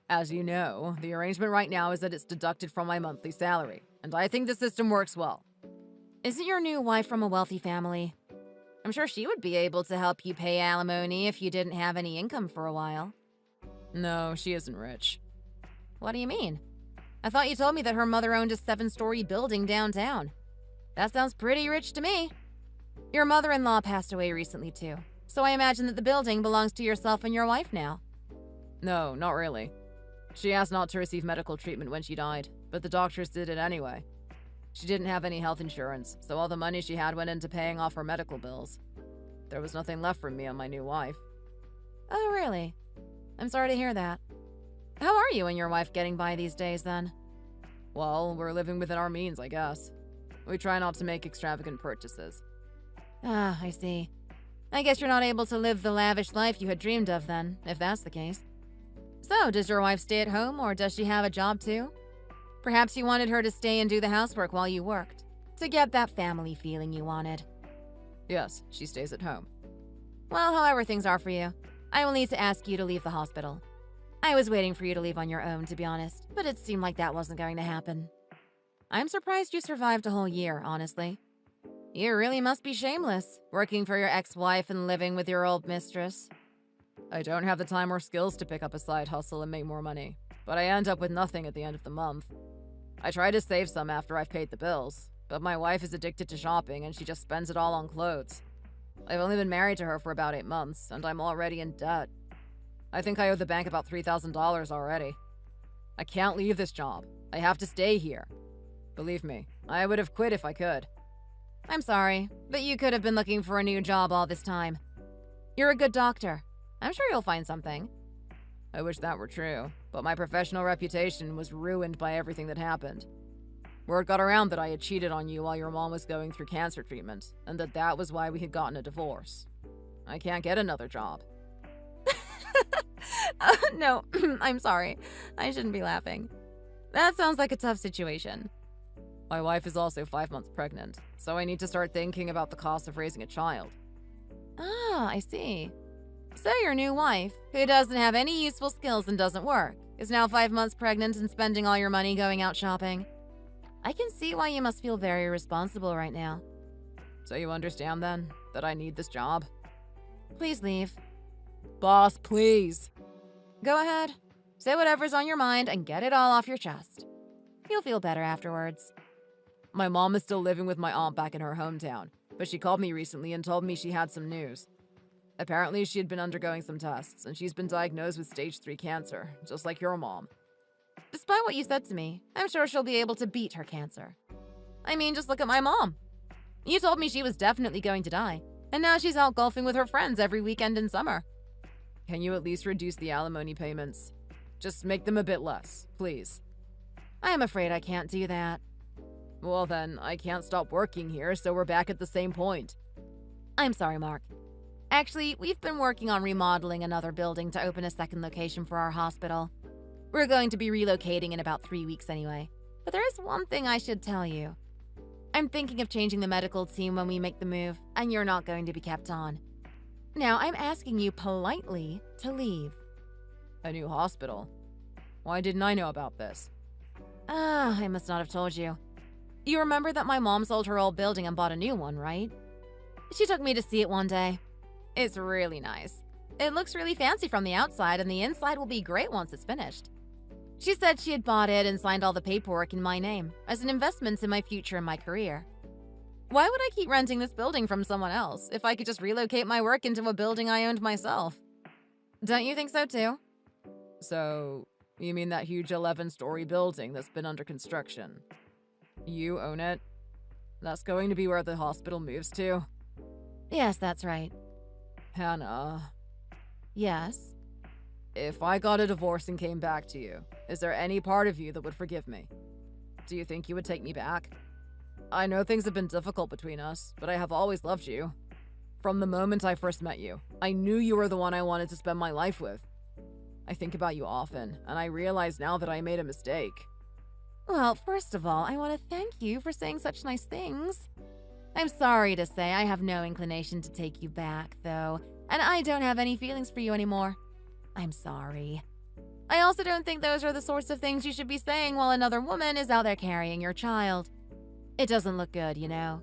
[SPEAKER 1] As you know, the arrangement right now is that it's deducted from my monthly salary, and I think the system works well.
[SPEAKER 2] Isn't your new wife from a wealthy family? I'm sure she would be able to help you pay alimony if you didn't have any income for a while.
[SPEAKER 1] No, she isn't rich.
[SPEAKER 2] What do you mean? I thought you told me that her mother owned a 7-story building downtown. That sounds pretty rich to me. Your mother-in-law passed away recently too, so I imagine that the building belongs to yourself and your wife now.
[SPEAKER 1] No, not really. She asked not to receive medical treatment when she died, but the doctors did it anyway. She didn't have any health insurance, so all the money she had went into paying off her medical bills. There was nothing left for me and my new wife.
[SPEAKER 2] Oh, really? I'm sorry to hear that. How are you and your wife getting by these days, then?
[SPEAKER 1] Well, we're living within our means, I guess. We try not to make extravagant purchases.
[SPEAKER 2] Ah, I see. I guess you're not able to live the lavish life you had dreamed of then, if that's the case. So, does your wife stay at home, or does she have a job too? Perhaps you wanted her to stay and do the housework while you worked, to get that family feeling you wanted.
[SPEAKER 1] Yes, she stays at home.
[SPEAKER 2] Well, however things are for you, I will need to ask you to leave the hospital. I was waiting for you to leave on your own, to be honest, but it seemed like that wasn't going to happen. I'm surprised you survived a whole year, honestly. You really must be shameless, working for your ex-wife and living with your old mistress.
[SPEAKER 1] I don't have the time or skills to pick up a side hustle and make more money, but I end up with nothing at the end of the month. I try to save some after I've paid the bills, but my wife is addicted to shopping and she just spends it all on clothes. I've only been married to her for about 8 months, and I'm already in debt. I think I owe the bank about $3,000 already. I can't leave this job. I have to stay here. Believe me, I would have quit if I could.
[SPEAKER 2] I'm sorry, but you could have been looking for a new job all this time. You're a good doctor. I'm sure you'll find something.
[SPEAKER 1] I wish that were true, but my professional reputation was ruined by everything that happened. Word got around that I had cheated on you while your mom was going through cancer treatment, and that was why we had gotten a divorce. I can't get another job.
[SPEAKER 2] No, I'm sorry. I shouldn't be laughing. That sounds like a tough situation.
[SPEAKER 1] My wife is also 5 months pregnant, so I need to start thinking about the cost of raising a child.
[SPEAKER 2] Ah, I see. So your new wife, who doesn't have any useful skills and doesn't work, is now 5 months pregnant and spending all your money going out shopping. I can see why you must feel very responsible right now.
[SPEAKER 1] So you understand then, that I need this job?
[SPEAKER 2] Please leave.
[SPEAKER 1] Boss, please.
[SPEAKER 2] Go ahead. Say whatever's on your mind and get it all off your chest. You'll feel better afterwards.
[SPEAKER 1] My mom is still living with my aunt back in her hometown, but she called me recently and told me she had some news. Apparently, she had been undergoing some tests, and she's been diagnosed with stage 3 cancer, just like your mom.
[SPEAKER 2] Despite what you said to me, I'm sure she'll be able to beat her cancer. I mean, just look at my mom. You told me she was definitely going to die, and now she's out golfing with her friends every weekend in summer.
[SPEAKER 1] Can you at least reduce the alimony payments? Just make them a bit less, please.
[SPEAKER 2] I am afraid I can't do that.
[SPEAKER 1] Well then, I can't stop working here, so we're back at the same point.
[SPEAKER 2] I'm sorry, Mark. Actually, we've been working on remodeling another building to open a second location for our hospital. We're going to be relocating in about 3 weeks anyway. But there is one thing I should tell you. I'm thinking of changing the medical team when we make the move, and you're not going to be kept on. Now, I'm asking you politely to leave.
[SPEAKER 1] A new hospital? Why didn't I know about this?
[SPEAKER 2] I must not have told you. You remember that my mom sold her old building and bought a new one, right? She took me to see it one day. It's really nice. It looks really fancy from the outside, and the inside will be great once it's finished. She said she had bought it and signed all the paperwork in my name as an investment in my future and my career. Why would I keep renting this building from someone else if I could just relocate my work into a building I owned myself? Don't you think so too?
[SPEAKER 1] So, you mean that huge 11-story building that's been under construction? You own it? That's going to be where the hospital moves to?
[SPEAKER 2] Yes, that's right.
[SPEAKER 1] Hannah,
[SPEAKER 2] Yes.
[SPEAKER 1] if I got a divorce and came back to you, is there any part of you that would forgive me? Do you think you would take me back? I know things have been difficult between us, but I have always loved you. From the moment I first met you, I knew you were the one I wanted to spend my life with. I think about you often, and I realize now that I made a mistake.
[SPEAKER 2] Well, first of all, I want to thank you for saying such nice things. I'm sorry to say I have no inclination to take you back, though, and I don't have any feelings for you anymore. I'm sorry. I also don't think those are the sorts of things you should be saying while another woman is out there carrying your child. It doesn't look good, you know.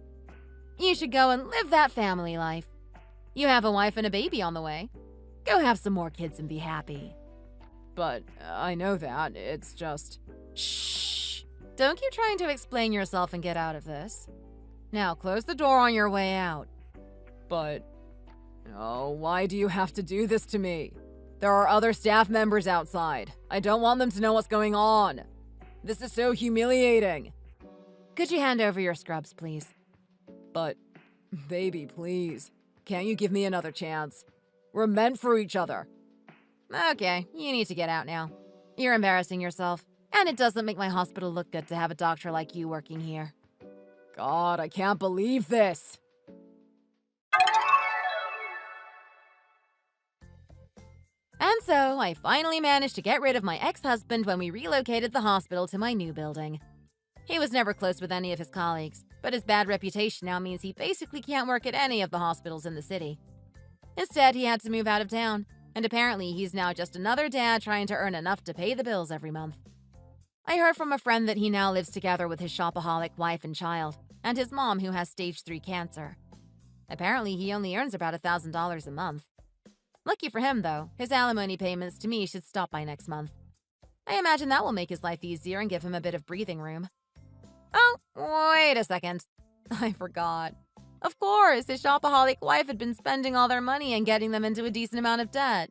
[SPEAKER 2] You should go and live that family life. You have a wife and a baby on the way. Go have some more kids and be happy.
[SPEAKER 1] But I know that, it's just...
[SPEAKER 2] Shh! Don't keep trying to explain yourself and get out of this. Now close the door on your way out.
[SPEAKER 1] But... Oh, why do you have to do this to me? There are other staff members outside. I don't want them to know what's going on. This is so humiliating.
[SPEAKER 2] Could you hand over your scrubs, please?
[SPEAKER 1] But, baby, please. Can't you give me another chance? We're meant for each other.
[SPEAKER 2] Okay, you need to get out now. You're embarrassing yourself, and it doesn't make my hospital look good to have a doctor like you working here.
[SPEAKER 1] God, I can't believe this.
[SPEAKER 2] And so, I finally managed to get rid of my ex-husband when we relocated the hospital to my new building. He was never close with any of his colleagues, but his bad reputation now means he basically can't work at any of the hospitals in the city. Instead, he had to move out of town, and apparently he's now just another dad trying to earn enough to pay the bills every month. I heard from a friend that he now lives together with his shopaholic wife and child, and his mom who has stage 3 cancer. Apparently, he only earns about $1,000 a month. Lucky for him, though, his alimony payments to me should stop by next month. I imagine that will make his life easier and give him a bit of breathing room. Oh, wait a second. I forgot. Of course, his shopaholic wife had been spending all their money and getting them into a decent amount of debt.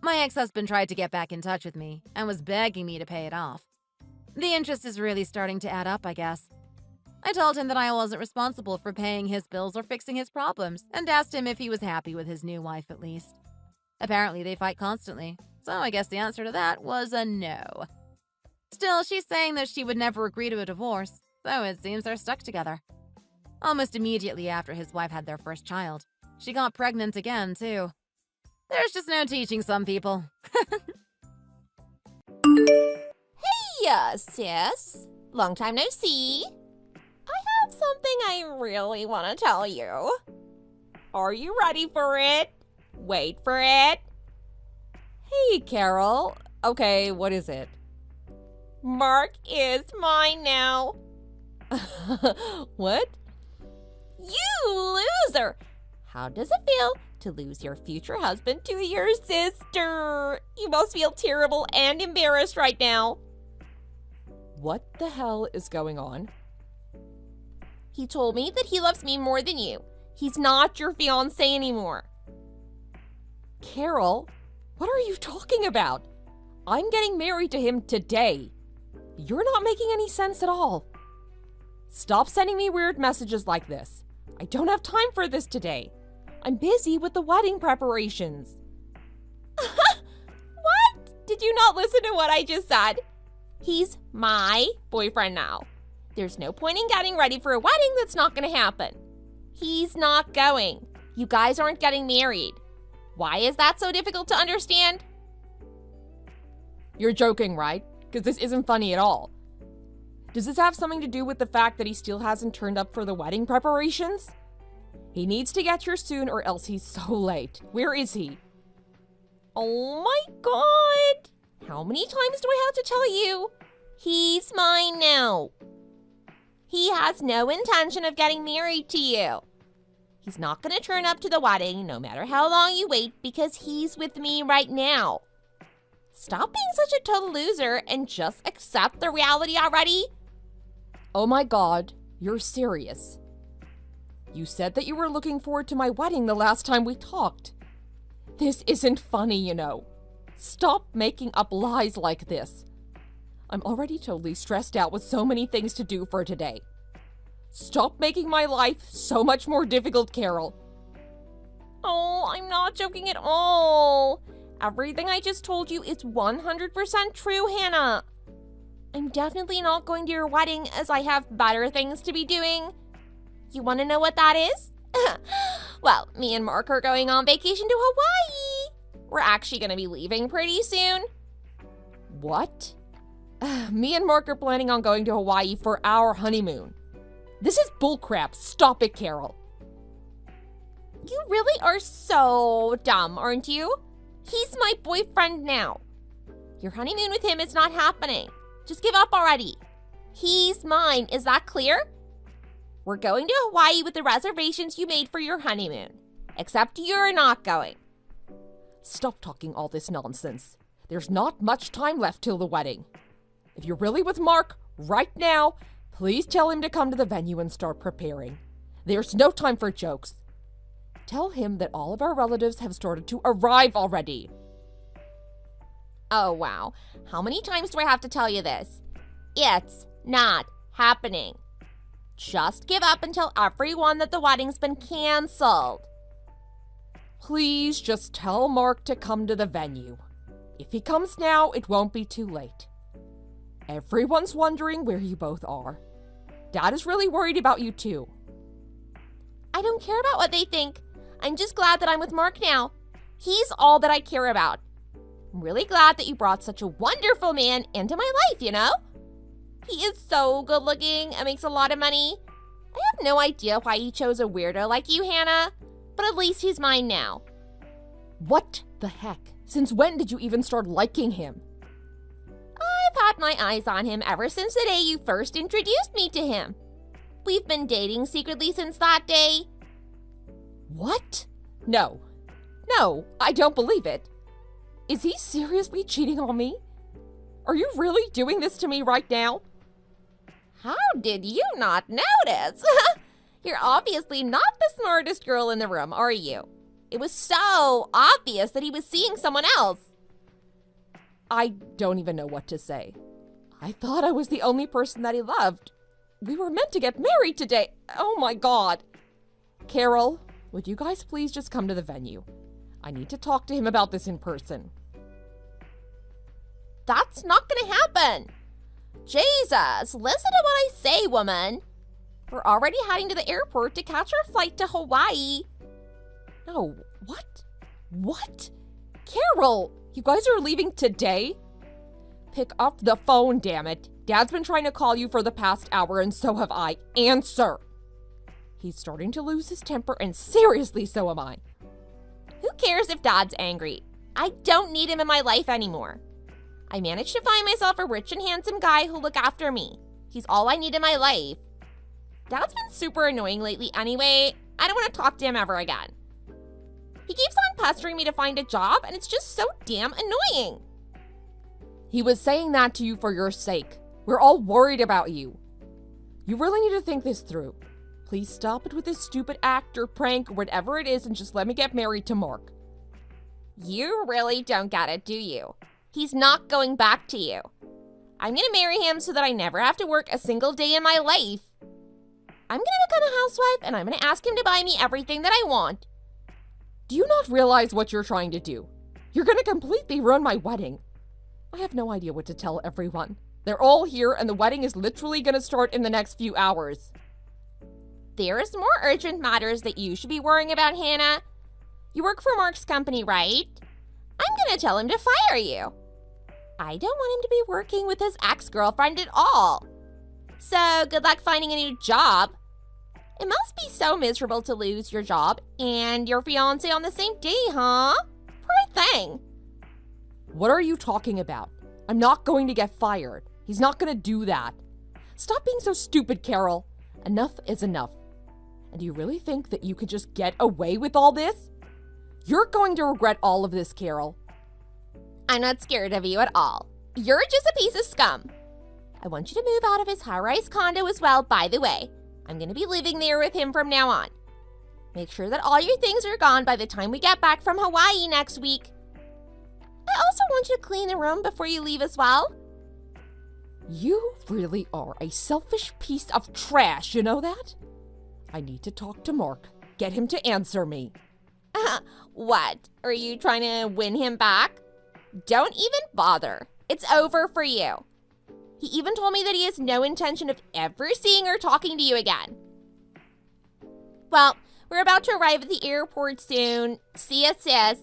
[SPEAKER 2] My ex-husband tried to get back in touch with me and was begging me to pay it off. The interest is really starting to add up, I guess. I told him that I wasn't responsible for paying his bills or fixing his problems and asked him if he was happy with his new wife at least. Apparently, they fight constantly, so I guess the answer to that was a no. Still, she's saying that she would never agree to a divorce, so it seems they're stuck together. Almost immediately after his wife had their first child, she got pregnant again, too. There's just no teaching some people.
[SPEAKER 3] Hey, sis. Long time no see. I have something I really want to tell you. Are you ready for it? Wait for it.
[SPEAKER 4] Hey, Carol. Okay, what is it?
[SPEAKER 3] Mark is mine now.
[SPEAKER 4] What?
[SPEAKER 3] You loser! How does it feel to lose your future husband to your sister? You must feel terrible and embarrassed right now.
[SPEAKER 4] What the hell is going on?
[SPEAKER 3] He told me that he loves me more than you. He's not your fiancé anymore.
[SPEAKER 4] Carol, what are you talking about? I'm getting married to him today. You're not making any sense at all. Stop sending me weird messages like this. I don't have time for this today. I'm busy with the wedding preparations.
[SPEAKER 3] What? Did you not listen to what I just said? He's my boyfriend now. There's no point in getting ready for a wedding that's not going to happen. He's not going. You guys aren't getting married. Why is that so difficult to understand?
[SPEAKER 4] You're joking, right? Because this isn't funny at all. Does this have something to do with the fact that he still hasn't turned up for the wedding preparations? He needs to get here soon or else he's so late. Where is he?
[SPEAKER 3] Oh my god! How many times do I have to tell you? He's mine now. He has no intention of getting married to you. He's not going to turn up to the wedding no matter how long you wait because he's with me right now. Stop being such a total loser and just accept the reality already.
[SPEAKER 4] Oh my god, you're serious. You said that you were looking forward to my wedding the last time we talked. This isn't funny, you know. Stop making up lies like this. I'm already totally stressed out with so many things to do for today. Stop making my life so much more difficult, Carol.
[SPEAKER 3] Oh, I'm not joking at all. Everything I just told you is 100% true, Hannah. I'm definitely not going to your wedding as I have better things to be doing. You want to know what that is? Well, me and Mark are going on vacation to Hawaii. We're actually going to be leaving pretty soon.
[SPEAKER 4] What? Me and Mark are planning on going to Hawaii for our honeymoon. This is bullcrap. Stop it, Carol.
[SPEAKER 3] You really are so dumb, aren't you? He's my boyfriend now. Your honeymoon with him is not happening. Just give up already. He's mine. Is that clear? We're going to Hawaii with the reservations you made for your honeymoon. Except you're not going.
[SPEAKER 4] Stop talking all this nonsense. There's not much time left till the wedding. If you're really with Mark right now, please tell him to come to the venue and start preparing. There's no time for jokes. Tell him that all of our relatives have started to arrive already.
[SPEAKER 3] Oh, wow. How many times do I have to tell you this? It's not happening. Just give up and tell everyone that the wedding's been canceled.
[SPEAKER 4] Please just tell Mark to come to the venue. If he comes now, it won't be too late. Everyone's wondering where you both are. Dad is really worried about you too.
[SPEAKER 3] I don't care about what they think. I'm just glad that I'm with Mark now. He's all that I care about. I'm really glad that you brought such a wonderful man into my life, you know? He is so good looking and makes a lot of money. I have no idea why he chose a weirdo like you, Hannah, but at least he's mine now.
[SPEAKER 4] What the heck? Since when did you even start liking him?
[SPEAKER 3] I've had my eyes on him ever since the day you first introduced me to him. We've been dating secretly since that day.
[SPEAKER 4] What? No, I don't believe it. Is he seriously cheating on me? Are you really doing this to me right now?
[SPEAKER 3] How did you not notice? You're obviously not the smartest girl in the room, are you? It was so obvious that he was seeing someone else.
[SPEAKER 4] I don't even know what to say. I thought I was the only person that he loved. We were meant to get married today. Oh my God. Carol, would you guys please just come to the venue? I need to talk to him about this in person.
[SPEAKER 3] That's not gonna happen. Jesus, listen to what I say, woman. We're already heading to the airport to catch our flight to Hawaii.
[SPEAKER 4] No, what? What? Carol, you guys are leaving today? Pick up the phone, damn it. Dad's been trying to call you for the past hour and so have I. Answer. He's starting to lose his temper and seriously so am I.
[SPEAKER 3] Who cares if Dad's angry? I don't need him in my life anymore. I managed to find myself a rich and handsome guy who'll look after me. He's all I need in my life. Dad's been super annoying lately anyway. I don't want to talk to him ever again. He keeps on pestering me to find a job, and it's just so damn annoying.
[SPEAKER 4] He was saying that to you for your sake. We're all worried about you. You really need to think this through. Please stop it with this stupid act or prank or whatever it is and just let me get married to Mark.
[SPEAKER 3] You really don't get it, do you? He's not going back to you. I'm gonna marry him so that I never have to work a single day in my life. I'm gonna become a housewife and I'm gonna ask him to buy me everything that I want.
[SPEAKER 4] Do you not realize what you're trying to do? You're gonna completely ruin my wedding. I have no idea what to tell everyone. They're all here and the wedding is literally gonna start in the next few hours.
[SPEAKER 3] There's more urgent matters that you should be worrying about, Hannah. You work for Mark's company, right? I'm gonna tell him to fire you. I don't want him to be working with his ex-girlfriend at all. So good luck finding a new job. It must be so miserable to lose your job and your fiance on the same day, huh? Poor thing.
[SPEAKER 4] What are you talking about? I'm not going to get fired. He's not going to do that. Stop being so stupid, Carol. Enough is enough. And do you really think that you could just get away with all this? You're going to regret all of this, Carol.
[SPEAKER 3] I'm not scared of you at all. You're just a piece of scum. I want you to move out of his high-rise condo as well, by the way. I'm going to be living there with him from now on. Make sure that all your things are gone by the time we get back from Hawaii next week. I also want you to clean the room before you leave as well.
[SPEAKER 4] You really are a selfish piece of trash, you know that? I need to talk to Mark. Get him to answer me.
[SPEAKER 3] What? Are you trying to win him back? Don't even bother. It's over for you. He even told me that he has no intention of ever seeing or talking to you again. Well, we're about to arrive at the airport soon. See ya, sis.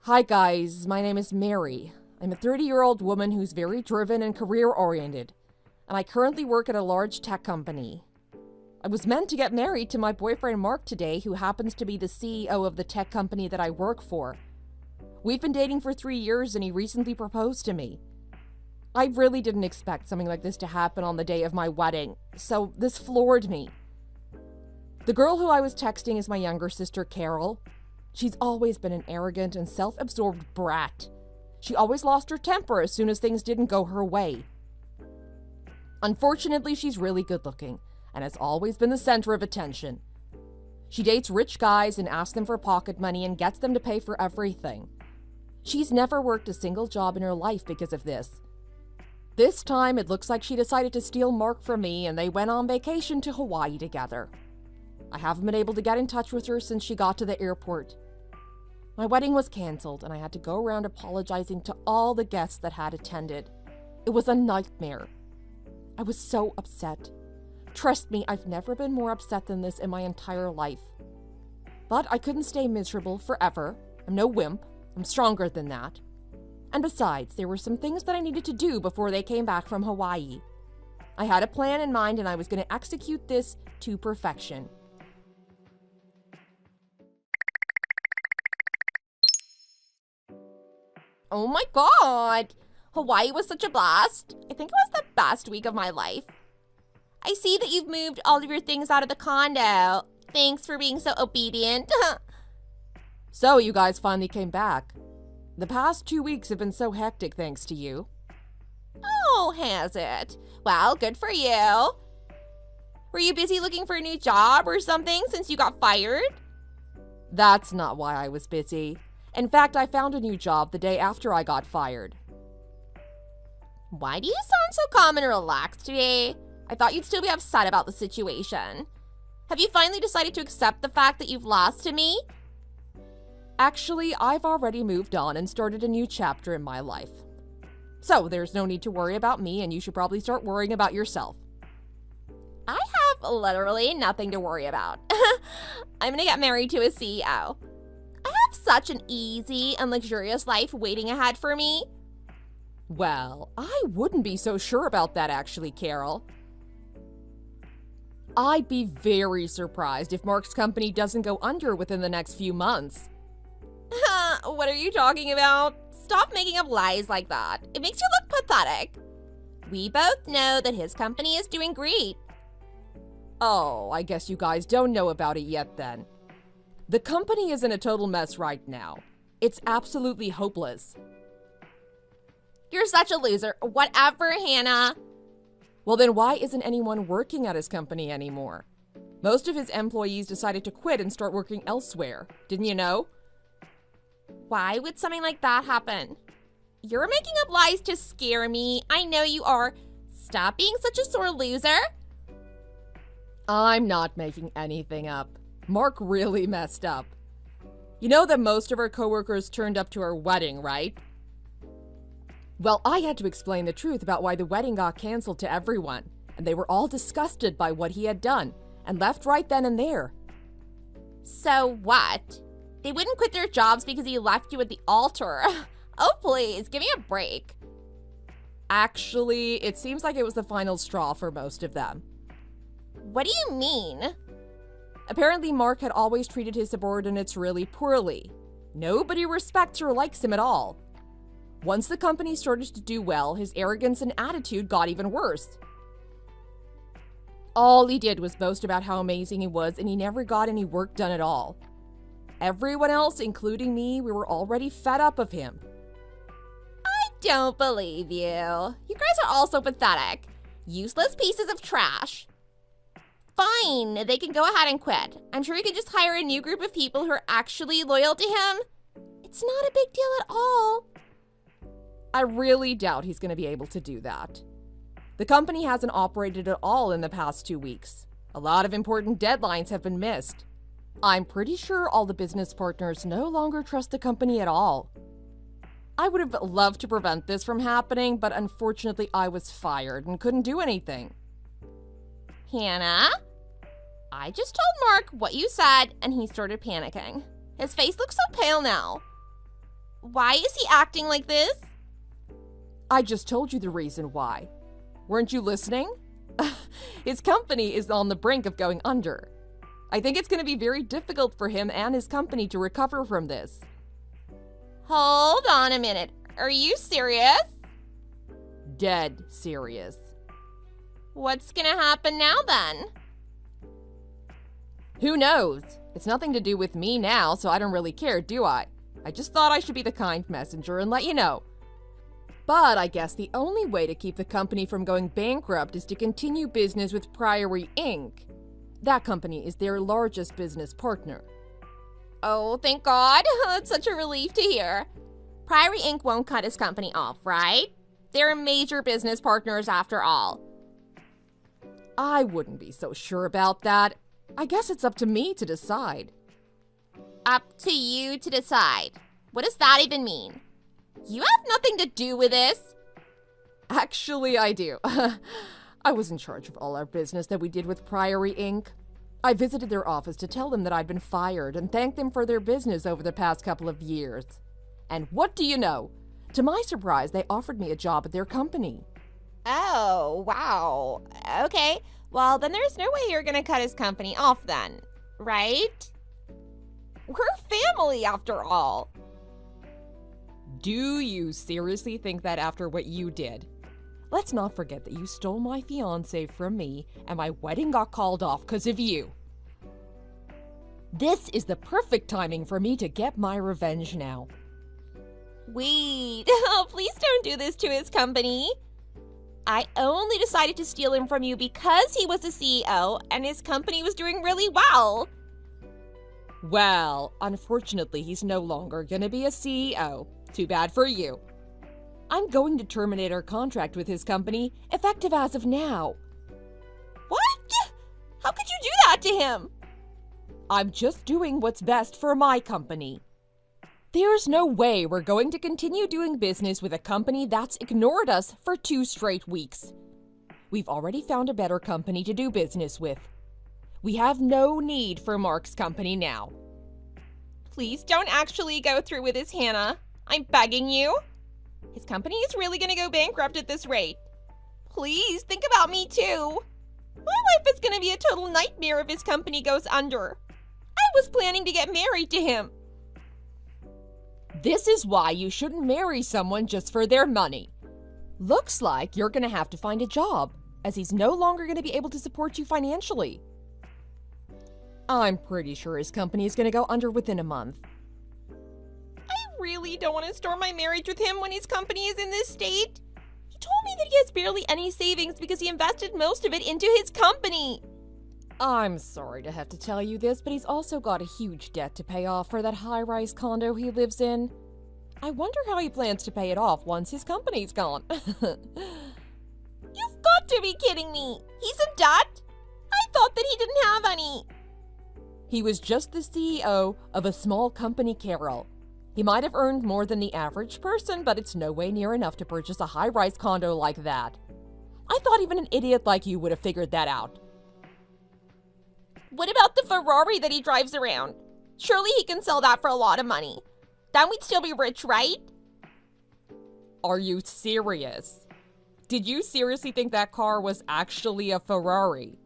[SPEAKER 4] Hi guys, my name is Mary. I'm a 30-year-old woman who's very driven and career-oriented, and I currently work at a large tech company. I was meant to get married to my boyfriend Mark today, who happens to be the CEO of the tech company that I work for. We've been dating for 3 years and he recently proposed to me. I really didn't expect something like this to happen on the day of my wedding, so this floored me. The girl who I was texting is my younger sister, Carol. She's always been an arrogant and self-absorbed brat. She always lost her temper as soon as things didn't go her way. Unfortunately, she's really good-looking and has always been the center of attention. She dates rich guys and asks them for pocket money and gets them to pay for everything. She's never worked a single job in her life because of this. This time, it looks like she decided to steal Mark from me and they went on vacation to Hawaii together. I haven't been able to get in touch with her since she got to the airport. My wedding was canceled and I had to go around apologizing to all the guests that had attended. It was a nightmare. I was so upset. Trust me, I've never been more upset than this in my entire life. But I couldn't stay miserable forever. I'm no wimp. I'm stronger than that. And besides, there were some things that I needed to do before they came back from Hawaii. I had a plan in mind and I was going to execute this to perfection.
[SPEAKER 3] Oh my god! Hawaii was such a blast. I think it was the best week of my life. I see that you've moved all of your things out of the condo. Thanks for being so obedient.
[SPEAKER 4] So, you guys finally came back. The past 2 weeks have been so hectic thanks to you.
[SPEAKER 3] Oh, has it? Well, good for you. Were you busy looking for a new job or something since you got fired?
[SPEAKER 4] That's not why I was busy. In fact, I found a new job the day after I got fired.
[SPEAKER 3] Why do you sound so calm and relaxed today? I thought you'd still be upset about the situation. Have you finally decided to accept the fact that you've lost to me?
[SPEAKER 4] Actually, I've already moved on and started a new chapter in my life. So there's no need to worry about me, and you should probably start worrying about yourself.
[SPEAKER 3] I have literally nothing to worry about. I'm gonna get married to a CEO. I have such an easy and luxurious life waiting ahead for me.
[SPEAKER 4] Well, I wouldn't be so sure about that actually, Carol. I'd be very surprised if Mark's company doesn't go under within the next few months.
[SPEAKER 3] What are you talking about? Stop making up lies like that. It makes you look pathetic. We both know that his company is doing great.
[SPEAKER 4] Oh, I guess you guys don't know about it yet then. The company is in a total mess right now. It's absolutely hopeless.
[SPEAKER 3] You're such a loser. Whatever, Hannah.
[SPEAKER 4] Well, then why isn't anyone working at his company anymore? Most of his employees decided to quit and start working elsewhere. Didn't you know?
[SPEAKER 3] Why would something like that happen? You're making up lies to scare me. I know you are. Stop being such a sore loser.
[SPEAKER 4] I'm not making anything up. Mark really messed up. You know that most of our coworkers turned up to our wedding, right? Well, I had to explain the truth about why the wedding got canceled to everyone, and they were all disgusted by what he had done, and left right then and there.
[SPEAKER 3] So what? They wouldn't quit their jobs because he left you at the altar. Oh, please, give me a break.
[SPEAKER 4] Actually, it seems like it was the final straw for most of them.
[SPEAKER 3] What do you mean?
[SPEAKER 4] Apparently, Mark had always treated his subordinates really poorly. Nobody respects or likes him at all. Once the company started to do well, his arrogance and attitude got even worse. All he did was boast about how amazing he was, and he never got any work done at all. Everyone else, including me, we were already fed up of him.
[SPEAKER 3] I don't believe you. You guys are all so pathetic. Useless pieces of trash. Fine, they can go ahead and quit. I'm sure you could just hire a new group of people who are actually loyal to him. It's not a big deal at all.
[SPEAKER 4] I really doubt he's going to be able to do that. The company hasn't operated at all in the past 2 weeks. A lot of important deadlines have been missed. I'm pretty sure all the business partners no longer trust the company at all. I would have loved to prevent this from happening, but unfortunately I was fired and couldn't do anything.
[SPEAKER 3] Hannah? I just told Mark what you said, and he started panicking. His face looks so pale now. Why is he acting like this?
[SPEAKER 4] I just told you the reason why. Weren't you listening? His company is on the brink of going under. I think it's going to be very difficult for him and his company to recover from this.
[SPEAKER 3] Hold on a minute. Are you serious?
[SPEAKER 4] Dead serious.
[SPEAKER 3] What's gonna happen now then?
[SPEAKER 4] Who knows? It's nothing to do with me now, so I don't really care, do I? I just thought I should be the kind messenger and let you know. But I guess the only way to keep the company from going bankrupt is to continue business with Priory Inc. That company is their largest business partner.
[SPEAKER 3] Oh, thank God. That's such a relief to hear. Priory Inc. won't cut his company off, right? They're major business partners after all.
[SPEAKER 4] I wouldn't be so sure about that. I guess it's up to me to decide.
[SPEAKER 3] Up to you to decide. What does that even mean? You have nothing to do with this.
[SPEAKER 4] Actually, I do. I was in charge of all our business that we did with Priory Inc. I visited their office to tell them that I'd been fired and thank them for their business over the past couple of years. And what do you know? To my surprise, they offered me a job at their company.
[SPEAKER 3] Oh, wow. Okay, well, then there's no way you're gonna cut his company off then, right? We're family after all.
[SPEAKER 4] Do you seriously think that after what you did? Let's not forget that you stole my fiancé from me and my wedding got called off because of you. This is the perfect timing for me to get my revenge now.
[SPEAKER 3] Wait, please don't do this to his company. I only decided to steal him from you because he was the CEO and his company was doing really well.
[SPEAKER 4] Well, unfortunately, he's no longer gonna be a CEO. Too bad for you. I'm going to terminate our contract with his company, effective as of now.
[SPEAKER 3] What? How could you do that to him?
[SPEAKER 4] I'm just doing what's best for my company. There's no way we're going to continue doing business with a company that's ignored us for 2 straight weeks. We've already found a better company to do business with. We have no need for Mark's company now.
[SPEAKER 3] Please don't actually go through with this, Hannah. I'm begging you. His company is really gonna go bankrupt at this rate. Please think about me too. My life is gonna be a total nightmare if his company goes under. I was planning to get married to him.
[SPEAKER 4] This is why you shouldn't marry someone just for their money. Looks like you're gonna have to find a job, as he's no longer gonna be able to support you financially. I'm pretty sure his company is gonna go under within a month.
[SPEAKER 3] I really don't want to start my marriage with him when his company is in this state. He told me that he has barely any savings because he invested most of it into his company.
[SPEAKER 4] I'm sorry to have to tell you this, but he's also got a huge debt to pay off for that high-rise condo he lives in. I wonder how he plans to pay it off once his company's gone.
[SPEAKER 3] You've got to be kidding me. He's in debt? I thought that he didn't have any.
[SPEAKER 4] He was just the CEO of a small company, Carol. He might have earned more than the average person, but it's no way near enough to purchase a high-rise condo like that. I thought even an idiot like you would have figured that out.
[SPEAKER 3] What about the Ferrari that he drives around? Surely he can sell that for a lot of money. Then we'd still be rich, right?
[SPEAKER 4] Are you serious? Did you seriously think that car was actually a Ferrari?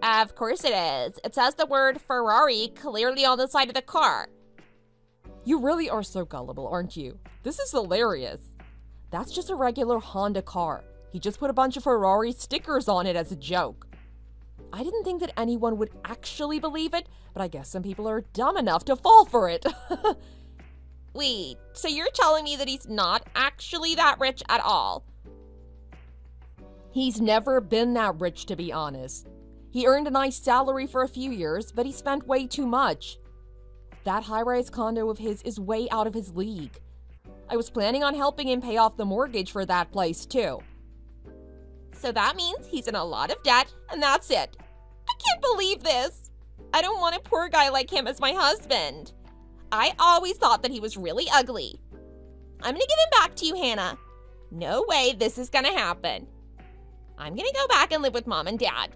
[SPEAKER 3] Of course it is. It says the word Ferrari clearly on the side of the car.
[SPEAKER 4] You really are so gullible, aren't you? This is hilarious. That's just a regular Honda car. He just put a bunch of Ferrari stickers on it as a joke. I didn't think that anyone would actually believe it, but I guess some people are dumb enough to fall for it.
[SPEAKER 3] Wait, so you're telling me that he's not actually that rich at all?
[SPEAKER 4] He's never been that rich, to be honest. He earned a nice salary for a few years, but he spent way too much. That high-rise condo of his is way out of his league. I was planning on helping him pay off the mortgage for that place, too.
[SPEAKER 3] So that means he's in a lot of debt, and that's it. I can't believe this. I don't want a poor guy like him as my husband. I always thought that he was really ugly. I'm gonna give him back to you, Hannah. No way this is gonna happen. I'm gonna go back and live with Mom and Dad.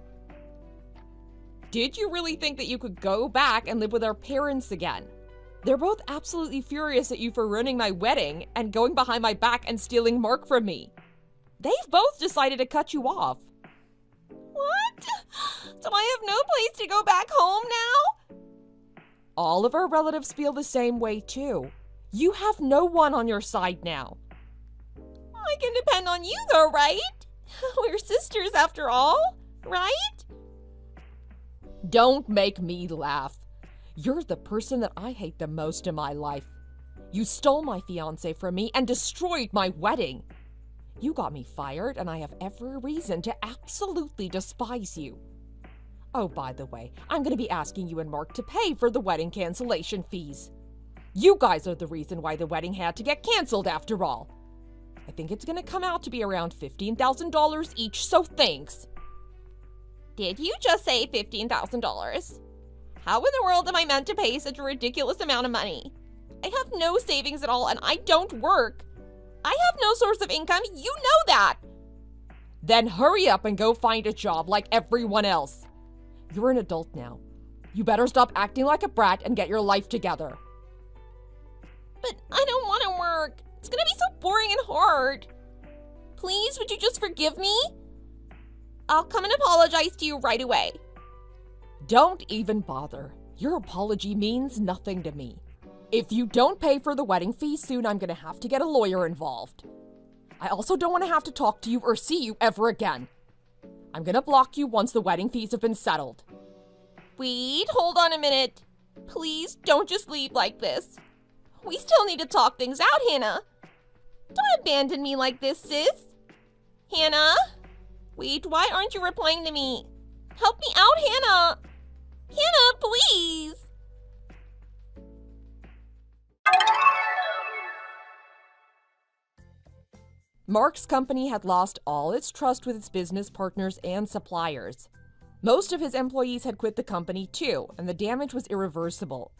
[SPEAKER 4] Did you really think that you could go back and live with our parents again? They're both absolutely furious at you for ruining my wedding and going behind my back and stealing Mark from me. They've both decided to cut you off.
[SPEAKER 3] What? So I have no place to go back home now?
[SPEAKER 4] All of our relatives feel the same way too. You have no one on your side now.
[SPEAKER 3] I can depend on you though, right? We're sisters after all, right?
[SPEAKER 4] Don't make me laugh. You're the person that I hate the most in my life. You stole my fiancé from me and destroyed my wedding. You got me fired, and I have every reason to absolutely despise you. Oh, by the way, I'm going to be asking you and Mark to pay for the wedding cancellation fees. You guys are the reason why the wedding had to get canceled after all. I think it's going to come out to be around $15,000 each, so thanks.
[SPEAKER 3] Did you just say $15,000? How in the world am I meant to pay such a ridiculous amount of money? I have no savings at all and I don't work. I have no source of income, you know that.
[SPEAKER 4] Then hurry up and go find a job like everyone else. You're an adult now. You better stop acting like a brat and get your life together.
[SPEAKER 3] But I don't want to work. It's gonna be so boring and hard. Please, would you just forgive me? I'll come and apologize to you right away.
[SPEAKER 4] Don't even bother. Your apology means nothing to me. If you don't pay for the wedding fee soon, I'm gonna have to get a lawyer involved. I also don't want to have to talk to you or see you ever again. I'm gonna block you once the wedding fees have been settled.
[SPEAKER 3] Wait, hold on a minute. Please don't just leave like this. We still need to talk things out, Hannah. Don't abandon me like this, sis. Hannah? Wait, why aren't you replying to me? Help me out, Hannah. Hannah, please.
[SPEAKER 4] Mark's company had lost all its trust with its business partners and suppliers. Most of his employees had quit the company too, and the damage was irreversible.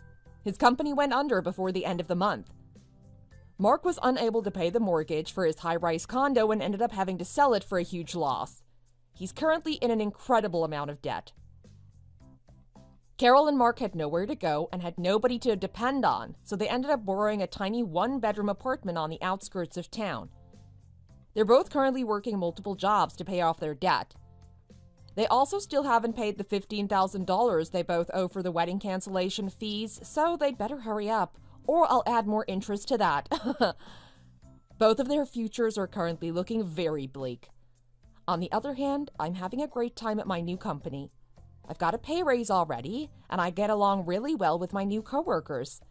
[SPEAKER 4] His company went under before the end of the month. Mark was unable to pay the mortgage for his high-rise condo and ended up having to sell it for a huge loss. He's currently in an incredible amount of debt. Carol and Mark had nowhere to go and had nobody to depend on, so they ended up borrowing a tiny one-bedroom apartment on the outskirts of town. They're both currently working multiple jobs to pay off their debt. They also still haven't paid the $15,000 they both owe for the wedding cancellation fees, so they'd better hurry up, or I'll add more interest to that. Both of their futures are currently looking very bleak. On the other hand, I'm having a great time at my new company. I've got a pay raise already, and I get along really well with my new coworkers.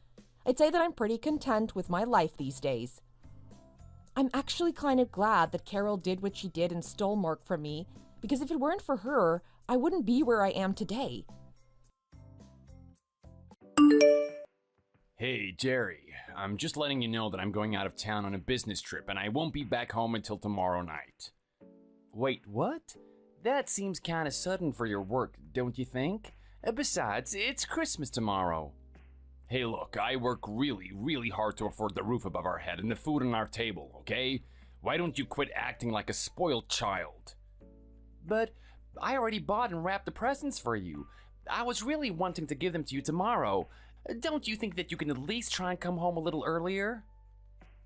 [SPEAKER 4] I'd say that I'm pretty content with my life these days. I'm actually kind of glad that Carol did what she did and stole Mark from me, because if it weren't for her, I wouldn't be where I am today.
[SPEAKER 5] Hey, Jerry. I'm just letting you know that I'm going out of town on a business trip and I won't be back home until tomorrow night. Wait, what? That seems kinda sudden for your work, don't you think? Besides, it's Christmas tomorrow. Hey, look, I work really, really hard to afford the roof above our head and the food on our table, okay? Why don't you quit acting like a spoiled child? But I already bought and wrapped the presents for you. I was really wanting to give them to you tomorrow. Don't you think that you can at least try and come home a little earlier?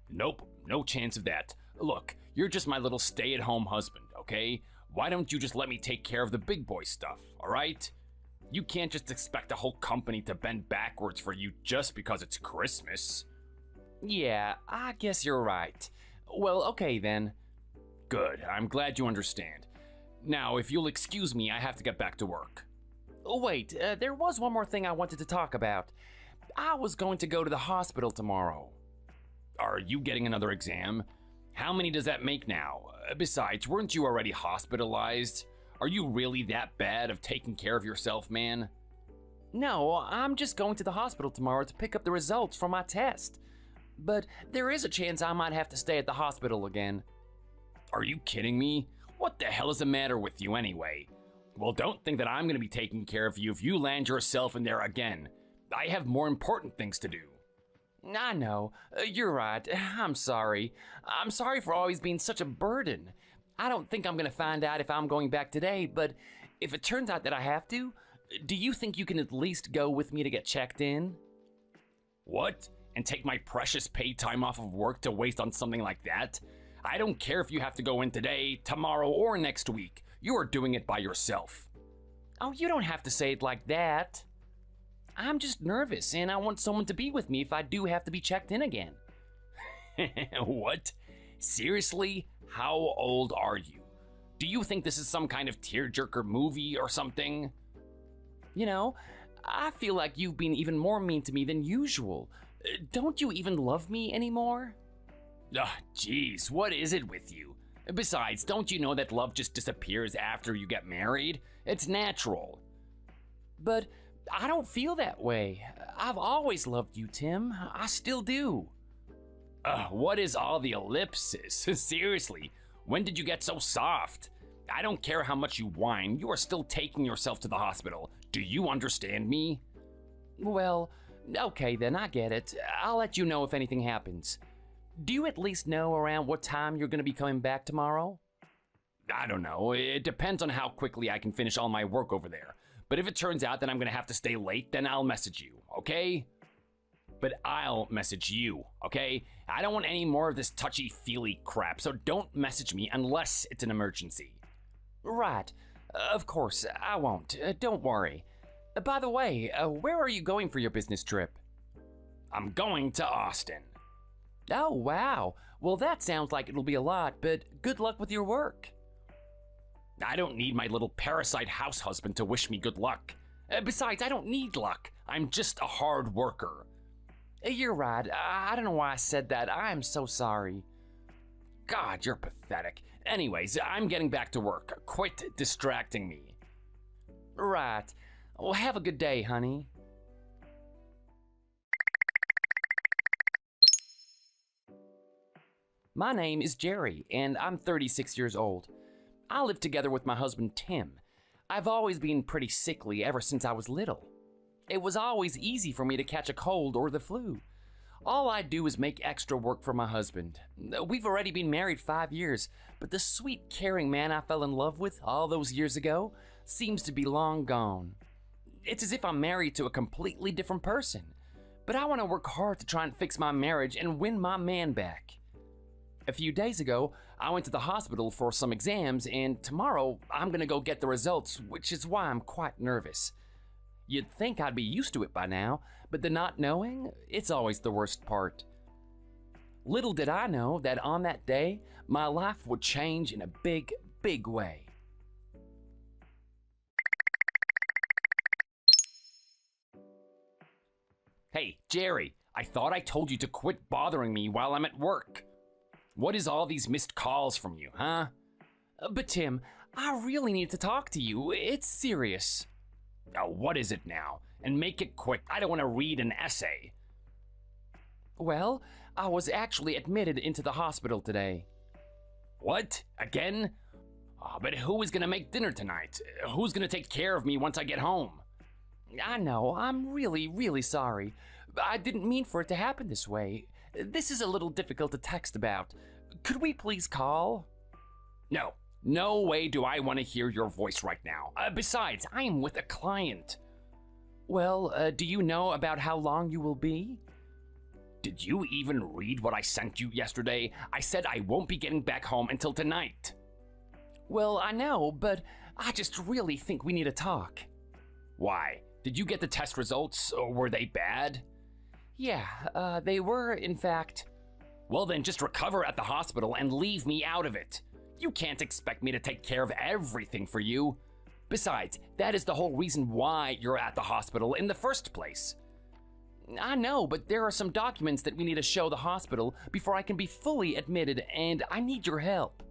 [SPEAKER 5] Nope, no chance of that. Look, you're just my little stay-at-home husband, okay? Why don't you just let me take care of the big boy stuff, alright? You can't just expect a whole company to bend backwards for you just because it's Christmas. Yeah, I guess you're right. Well, okay then. Good, I'm glad you understand. Now, if you'll excuse me, I have to get back to work. Oh, wait, there was one more thing I wanted to talk about. I was going to go to the hospital tomorrow. Are you getting another exam? How many does that make now? Besides, weren't you already hospitalized? Are you really that bad of taking care of yourself, man? No, I'm just going to the hospital tomorrow to pick up the results from my test. But there is a chance I might have to stay at the hospital again. Are you kidding me? What the hell is the matter with you anyway? Well, don't think that I'm going to be taking care of you if you land yourself in there again. I have more important things to do. I know. You're right. I'm sorry. I'm sorry for always being such a burden. I don't think I'm going to find out if I'm going back today, but if it turns out that I have to, do you think you can at least go with me to get checked in? What? And take my precious paid time off of work to waste on something like that? I don't care if you have to go in today, tomorrow, or next week. You are doing it by yourself. Oh, you don't have to say it like that. I'm just nervous, and I want someone to be with me if I do have to be checked in again. What? Seriously? How old are you? Do you think this is some kind of tearjerker movie or something? You know, I feel like you've been even more mean to me than usual. Don't you even love me anymore? Ugh, jeez, what is it with you? Besides, don't you know that love just disappears after you get married? It's natural. But I don't feel that way. I've always loved you, Tim. I still do. What is all the ellipsis? Seriously, when did you get so soft? I don't care how much you whine, you are still taking yourself to the hospital. Do you understand me? Well, okay then, I get it. I'll let you know if anything happens. Do you at least know around what time you're going to be coming back tomorrow? I don't know. It depends on how quickly I can finish all my work over there. But if it turns out that I'm going to have to stay late, then I'll message you, okay? But I'll message you, okay? I don't want any more of this touchy-feely crap, so don't message me unless it's an emergency. Right. Of course, I won't. Don't worry. By the way, where are you going for your business trip? I'm going to Austin. Oh, wow. Well, that sounds like it'll be a lot, but good luck with your work. I don't need my little parasite house husband to wish me good luck. Besides, I don't need luck. I'm just a hard worker. You're right. I don't know why I said that. I'm so sorry. God, you're pathetic. Anyways, I'm getting back to work. Quit distracting me. Right. Well, have a good day, honey. My name is Jerry, and I'm 36 years old. I live together with my husband, Tim. I've always been pretty sickly ever since I was little. It was always easy for me to catch a cold or the flu. All I do is make extra work for my husband. We've already been married 5 years, but the sweet, caring man I fell in love with all those years ago seems to be long gone. It's as if I'm married to a completely different person, but I want to work hard to try and fix my marriage and win my man back. A few days ago, I went to the hospital for some exams, and tomorrow I'm gonna go get the results, which is why I'm quite nervous. You'd think I'd be used to it by now, but the not knowing, it's always the worst part. Little did I know that on that day, my life would change in a big, big way. Hey, Jerry, I thought I told you to quit bothering me while I'm at work. What is all these missed calls from you, huh? But Tim, I really need to talk to you. It's serious. Oh, what is it now? And make it quick. I don't want to read an essay. Well, I was actually admitted into the hospital today. What? Again? Oh, but who is going to make dinner tonight? Who's going to take care of me once I get home? I know. I'm really, really sorry. I didn't mean for it to happen this way. This is a little difficult to text about. Could we please call? No. No way do I want to hear your voice right now. Besides, I am with a client. Well, do you know about how long you will be? Did you even read what I sent you yesterday? I said I won't be getting back home until tonight. Well, I know, but I just really think we need to talk. Why? Did you get the test results, or were they bad? Yeah, they were, in fact. Well then, just recover at the hospital and leave me out of it. You can't expect me to take care of everything for you. Besides, that is the whole reason why you're at the hospital in the first place. I know, but there are some documents that we need to show the hospital before I can be fully admitted, and I need your help.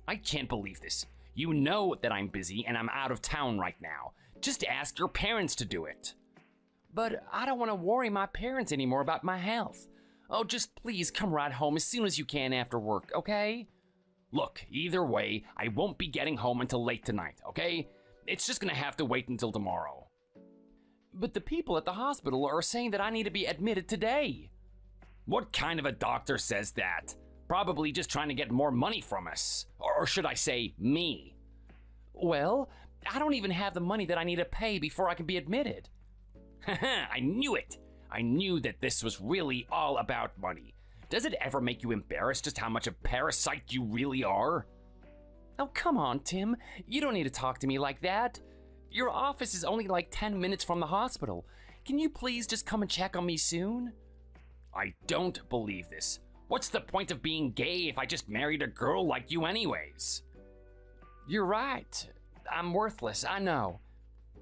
[SPEAKER 5] I can't believe this. You know that I'm busy and I'm out of town right now. Just ask your parents to do it. But I don't want to worry my parents anymore about my health. Oh, just please come right home as soon as you can after work, okay? Look, either way, I won't be getting home until late tonight, okay? It's just gonna have to wait until tomorrow. But the people at the hospital are saying that I need to be admitted today. What kind of a doctor says that? Probably just trying to get more money from us. Or should I say, me? Well, I don't even have the money that I need to pay before I can be admitted. Haha, I knew it. I knew that this was really all about money. Does it ever make you embarrassed just how much a parasite you really are? Oh, come on, Tim. You don't need to talk to me like that. Your office is only like 10 minutes from the hospital. Can you please just come and check on me soon? I don't believe this. What's the point of being gay if I just married a girl like you anyways? You're right. I'm worthless, I know.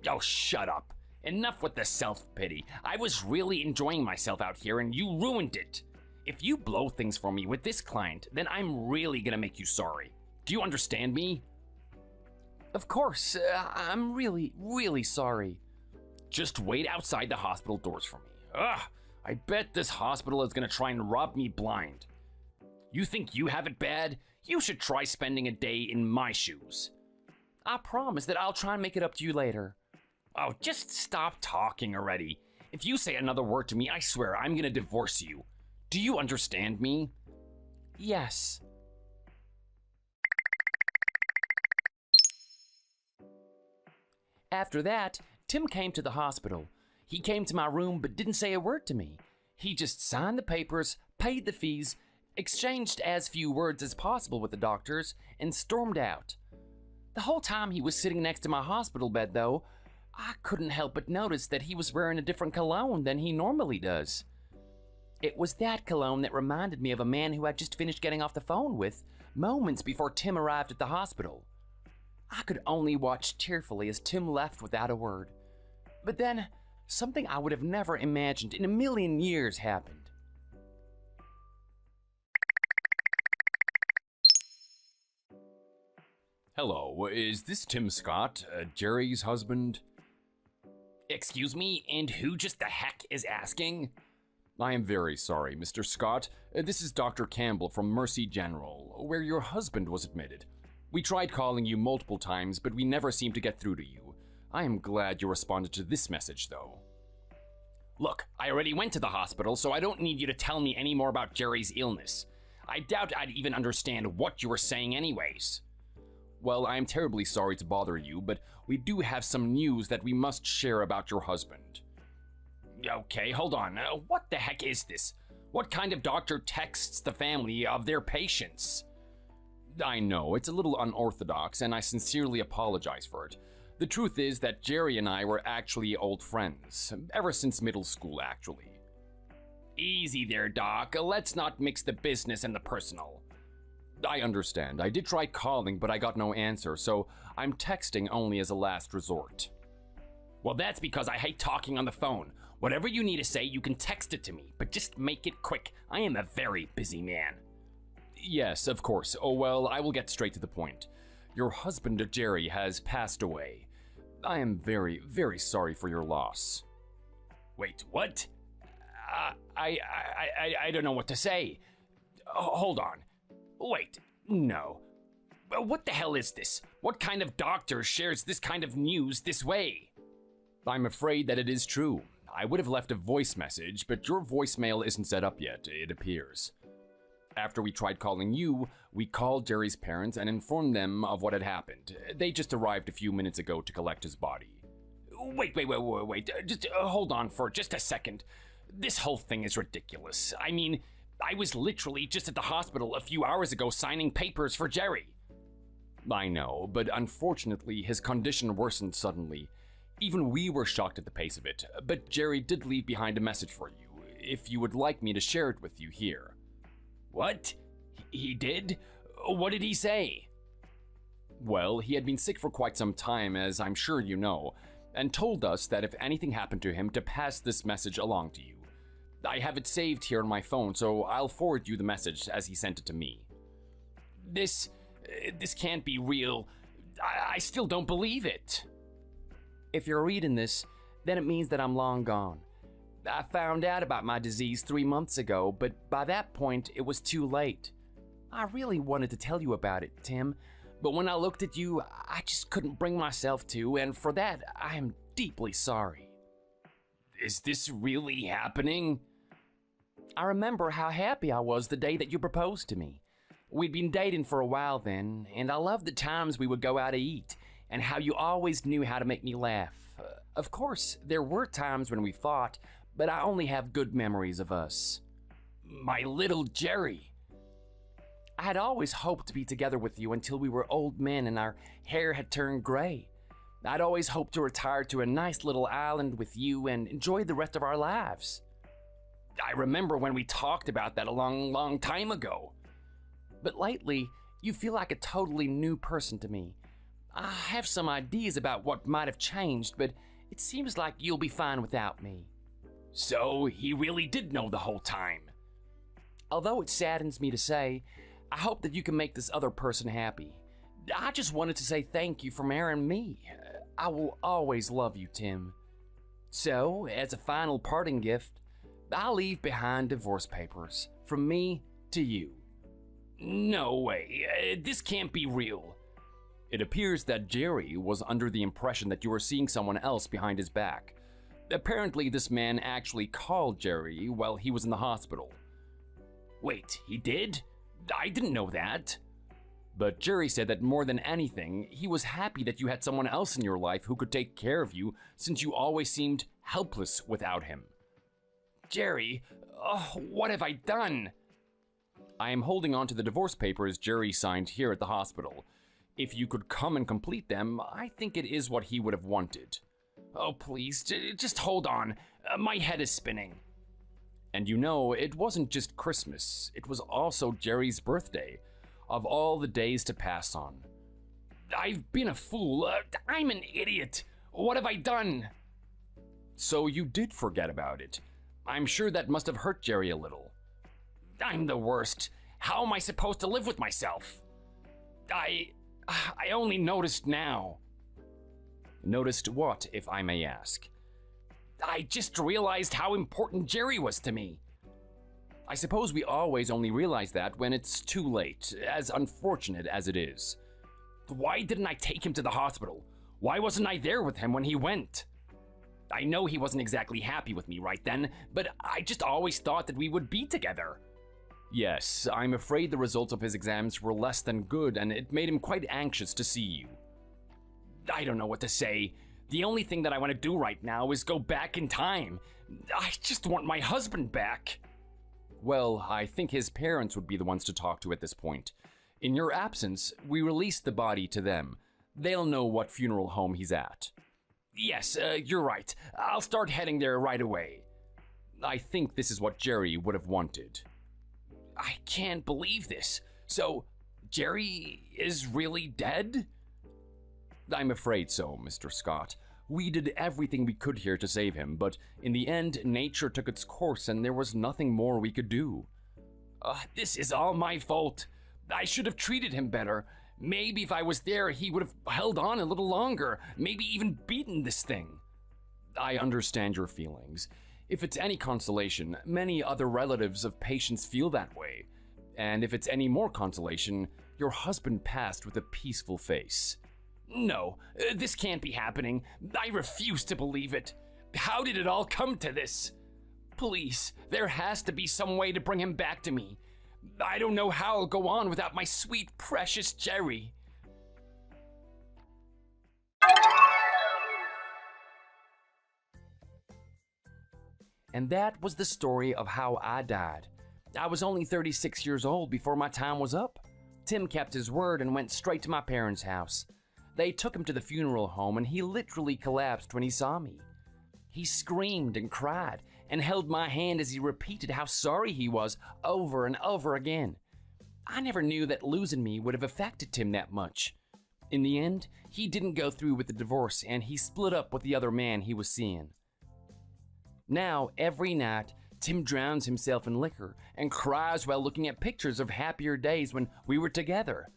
[SPEAKER 5] Oh, shut up. Enough with the self-pity. I was really enjoying myself out here and you ruined it. If you blow things for me with this client, then I'm really gonna make you sorry. Do you understand me? Of course, I'm really sorry. Just wait outside the hospital doors for me. Ugh, I bet this hospital is gonna try and rob me blind. You think you have it bad? You should try spending a day in my shoes. I promise that I'll try and make it up to you later. Oh, just stop talking already. If you say another word to me, I swear I'm gonna divorce you. Do you understand me? Yes. After that, Tim came to the hospital. He came to my room but didn't say a word to me. He just signed the papers, paid the fees, exchanged as few words as possible with the doctors, and stormed out. The whole time he was sitting next to my hospital bed, though, I couldn't help but notice that he was wearing a different cologne than he normally does. It was that cologne that reminded me of a man who I'd just finished getting off the phone with moments before Tim arrived at the hospital. I could only watch tearfully as Tim left without a word. But then, something I would have never imagined in a million years happened. Hello, is this Tim Scott, Jerry's husband? Excuse me, and who just the heck is asking? I am very sorry, Mr. Scott. This is Dr. Campbell from Mercy General, where your husband was admitted. We tried calling you multiple times, but we never seemed to get through to you. I am glad you responded to this message, though. Look, I already went to the hospital, so I don't need you to tell me any more about Jerry's illness. I doubt I'd even understand what you were saying anyways. Well, I am terribly sorry to bother you, but we do have some news that we must share about your husband. Okay, hold on. What the heck is this? What kind of doctor texts the family of their patients? I know, it's a little unorthodox, and I sincerely apologize for it. The truth is that Jerry and I were actually old friends, ever since middle school, actually. Easy there, Doc. Let's not mix the business and the personal. I understand. I did try calling, but I got no answer, so I'm texting only as a last resort. Well, that's because I hate talking on the phone. Whatever you need to say, you can text it to me, but just make it quick. I am a very busy man. Yes, of course. Oh, well, I will get straight to the point. Your husband, Jerry, has passed away. I am very, very sorry for your loss. Wait, what? I don't know what to say. Hold on. Wait, no. What the hell is this? What kind of doctor shares this kind of news this way? I'm afraid that it is true. I would have left a voice message, but your voicemail isn't set up yet, it appears. After we tried calling you, we called Jerry's parents and informed them of what had happened. They just arrived a few minutes ago to collect his body. Wait. Just hold on for just a second. This whole thing is ridiculous. I mean, I was literally just at the hospital a few hours ago signing papers for Jerry. I know, but unfortunately his condition worsened suddenly. Even we were shocked at the pace of it, but Jerry did leave behind a message for you, if you would like me to share it with you here. What? He did? What did he say? Well, he had been sick for quite some time, as I'm sure you know, and told us that if anything happened to him to pass this message along to you. I have it saved here on my phone, so I'll forward you the message as he sent it to me. This can't be real. I still don't believe it. If you're reading this, then it means that I'm long gone. I found out about my disease 3 months ago, but by that point, it was too late. I really wanted to tell you about it, Tim, but when I looked at you, I just couldn't bring myself to, and for that, I am deeply sorry. Is this really happening? I remember how happy I was the day that you proposed to me. We'd been dating for a while then, and I loved the times we would go out to eat, and how you always knew how to make me laugh. Of course, there were times when we fought, but I only have good memories of us. My little Jerry. I had always hoped to be together with you until we were old men and our hair had turned gray. I'd always hoped to retire to a nice little island with you and enjoy the rest of our lives. I remember when we talked about that a long time ago. But lately, you feel like a totally new person to me. I have some ideas about what might have changed, but it seems like you'll be fine without me. So, he really did know the whole time. Although it saddens me to say, I hope that you can make this other person happy. I just wanted to say thank you for marrying me. I will always love you, Tim. So, as a final parting gift, I'll leave behind divorce papers from me to you. No way, this can't be real. It appears that Jerry was under the impression that you were seeing someone else behind his back. Apparently, this man actually called Jerry while he was in the hospital. Wait, he did? I didn't know that. But Jerry said that more than anything, he was happy that you had someone else in your life who could take care of you since you always seemed helpless without him. Jerry, what have I done? I am holding on to the divorce papers Jerry signed here at the hospital. If you could come and complete them, I think it is what he would have wanted. Oh, please, just hold on. My head is spinning. And you know, it wasn't just Christmas. It was also Jerry's birthday, of all the days to pass on. I've been a fool. I'm an idiot. What have I done? So you did forget about it. I'm sure that must have hurt Jerry a little. I'm the worst. How am I supposed to live with myself? I only noticed now. Noticed what, if I may ask? I just realized how important Jerry was to me. I suppose we always only realize that when it's too late, as unfortunate as it is. Why didn't I take him to the hospital? Why wasn't I there with him when he went? I know he wasn't exactly happy with me right then, but I just always thought that we would be together. Yes, I'm afraid the results of his exams were less than good, and it made him quite anxious to see you. I don't know what to say. The only thing that I want to do right now is go back in time. I just want my husband back. Well, I think his parents would be the ones to talk to at this point. In your absence, we released the body to them. They'll know what funeral home he's at. Yes, you're right. I'll start heading there right away. I think this is what Jerry would have wanted. I can't believe this. So, Jerry is really dead? I'm afraid so, Mr. Scott. We did everything we could here to save him, but in the end, nature took its course and there was nothing more we could do. This is all my fault. I should have treated him better. Maybe if I was there, he would have held on a little longer, maybe even beaten this thing. I understand your feelings. If it's any consolation, many other relatives of patients feel that way. And if it's any more consolation, your husband passed with a peaceful face. No, this can't be happening. I refuse to believe it. How did it all come to this? Please, there has to be some way to bring him back to me. I don't know how I'll go on without my sweet, precious Jerry. And that was the story of how I died. I was only 36 years old before my time was up. Tim kept his word and went straight to my parents' house. They took him to the funeral home and he literally collapsed when he saw me. He screamed and cried and held my hand as he repeated how sorry he was over and over again. I never knew that losing me would have affected Tim that much. In the end, he didn't go through with the divorce and he split up with the other man he was seeing. Now, every night, Tim drowns himself in liquor and cries while looking at pictures of happier days when we were together.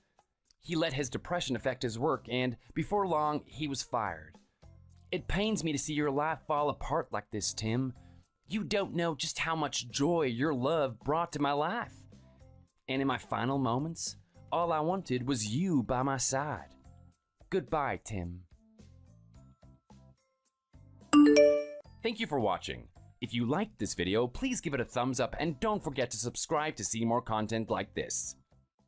[SPEAKER 5] He let his depression affect his work, and before long, he was fired. It pains me to see your life fall apart like this, Tim. You don't know just how much joy your love brought to my life. And in my final moments, all I wanted was you by my side. Goodbye, Tim. Thank you for watching. If you liked this video, please give it a thumbs up and don't forget to subscribe to see more content like this.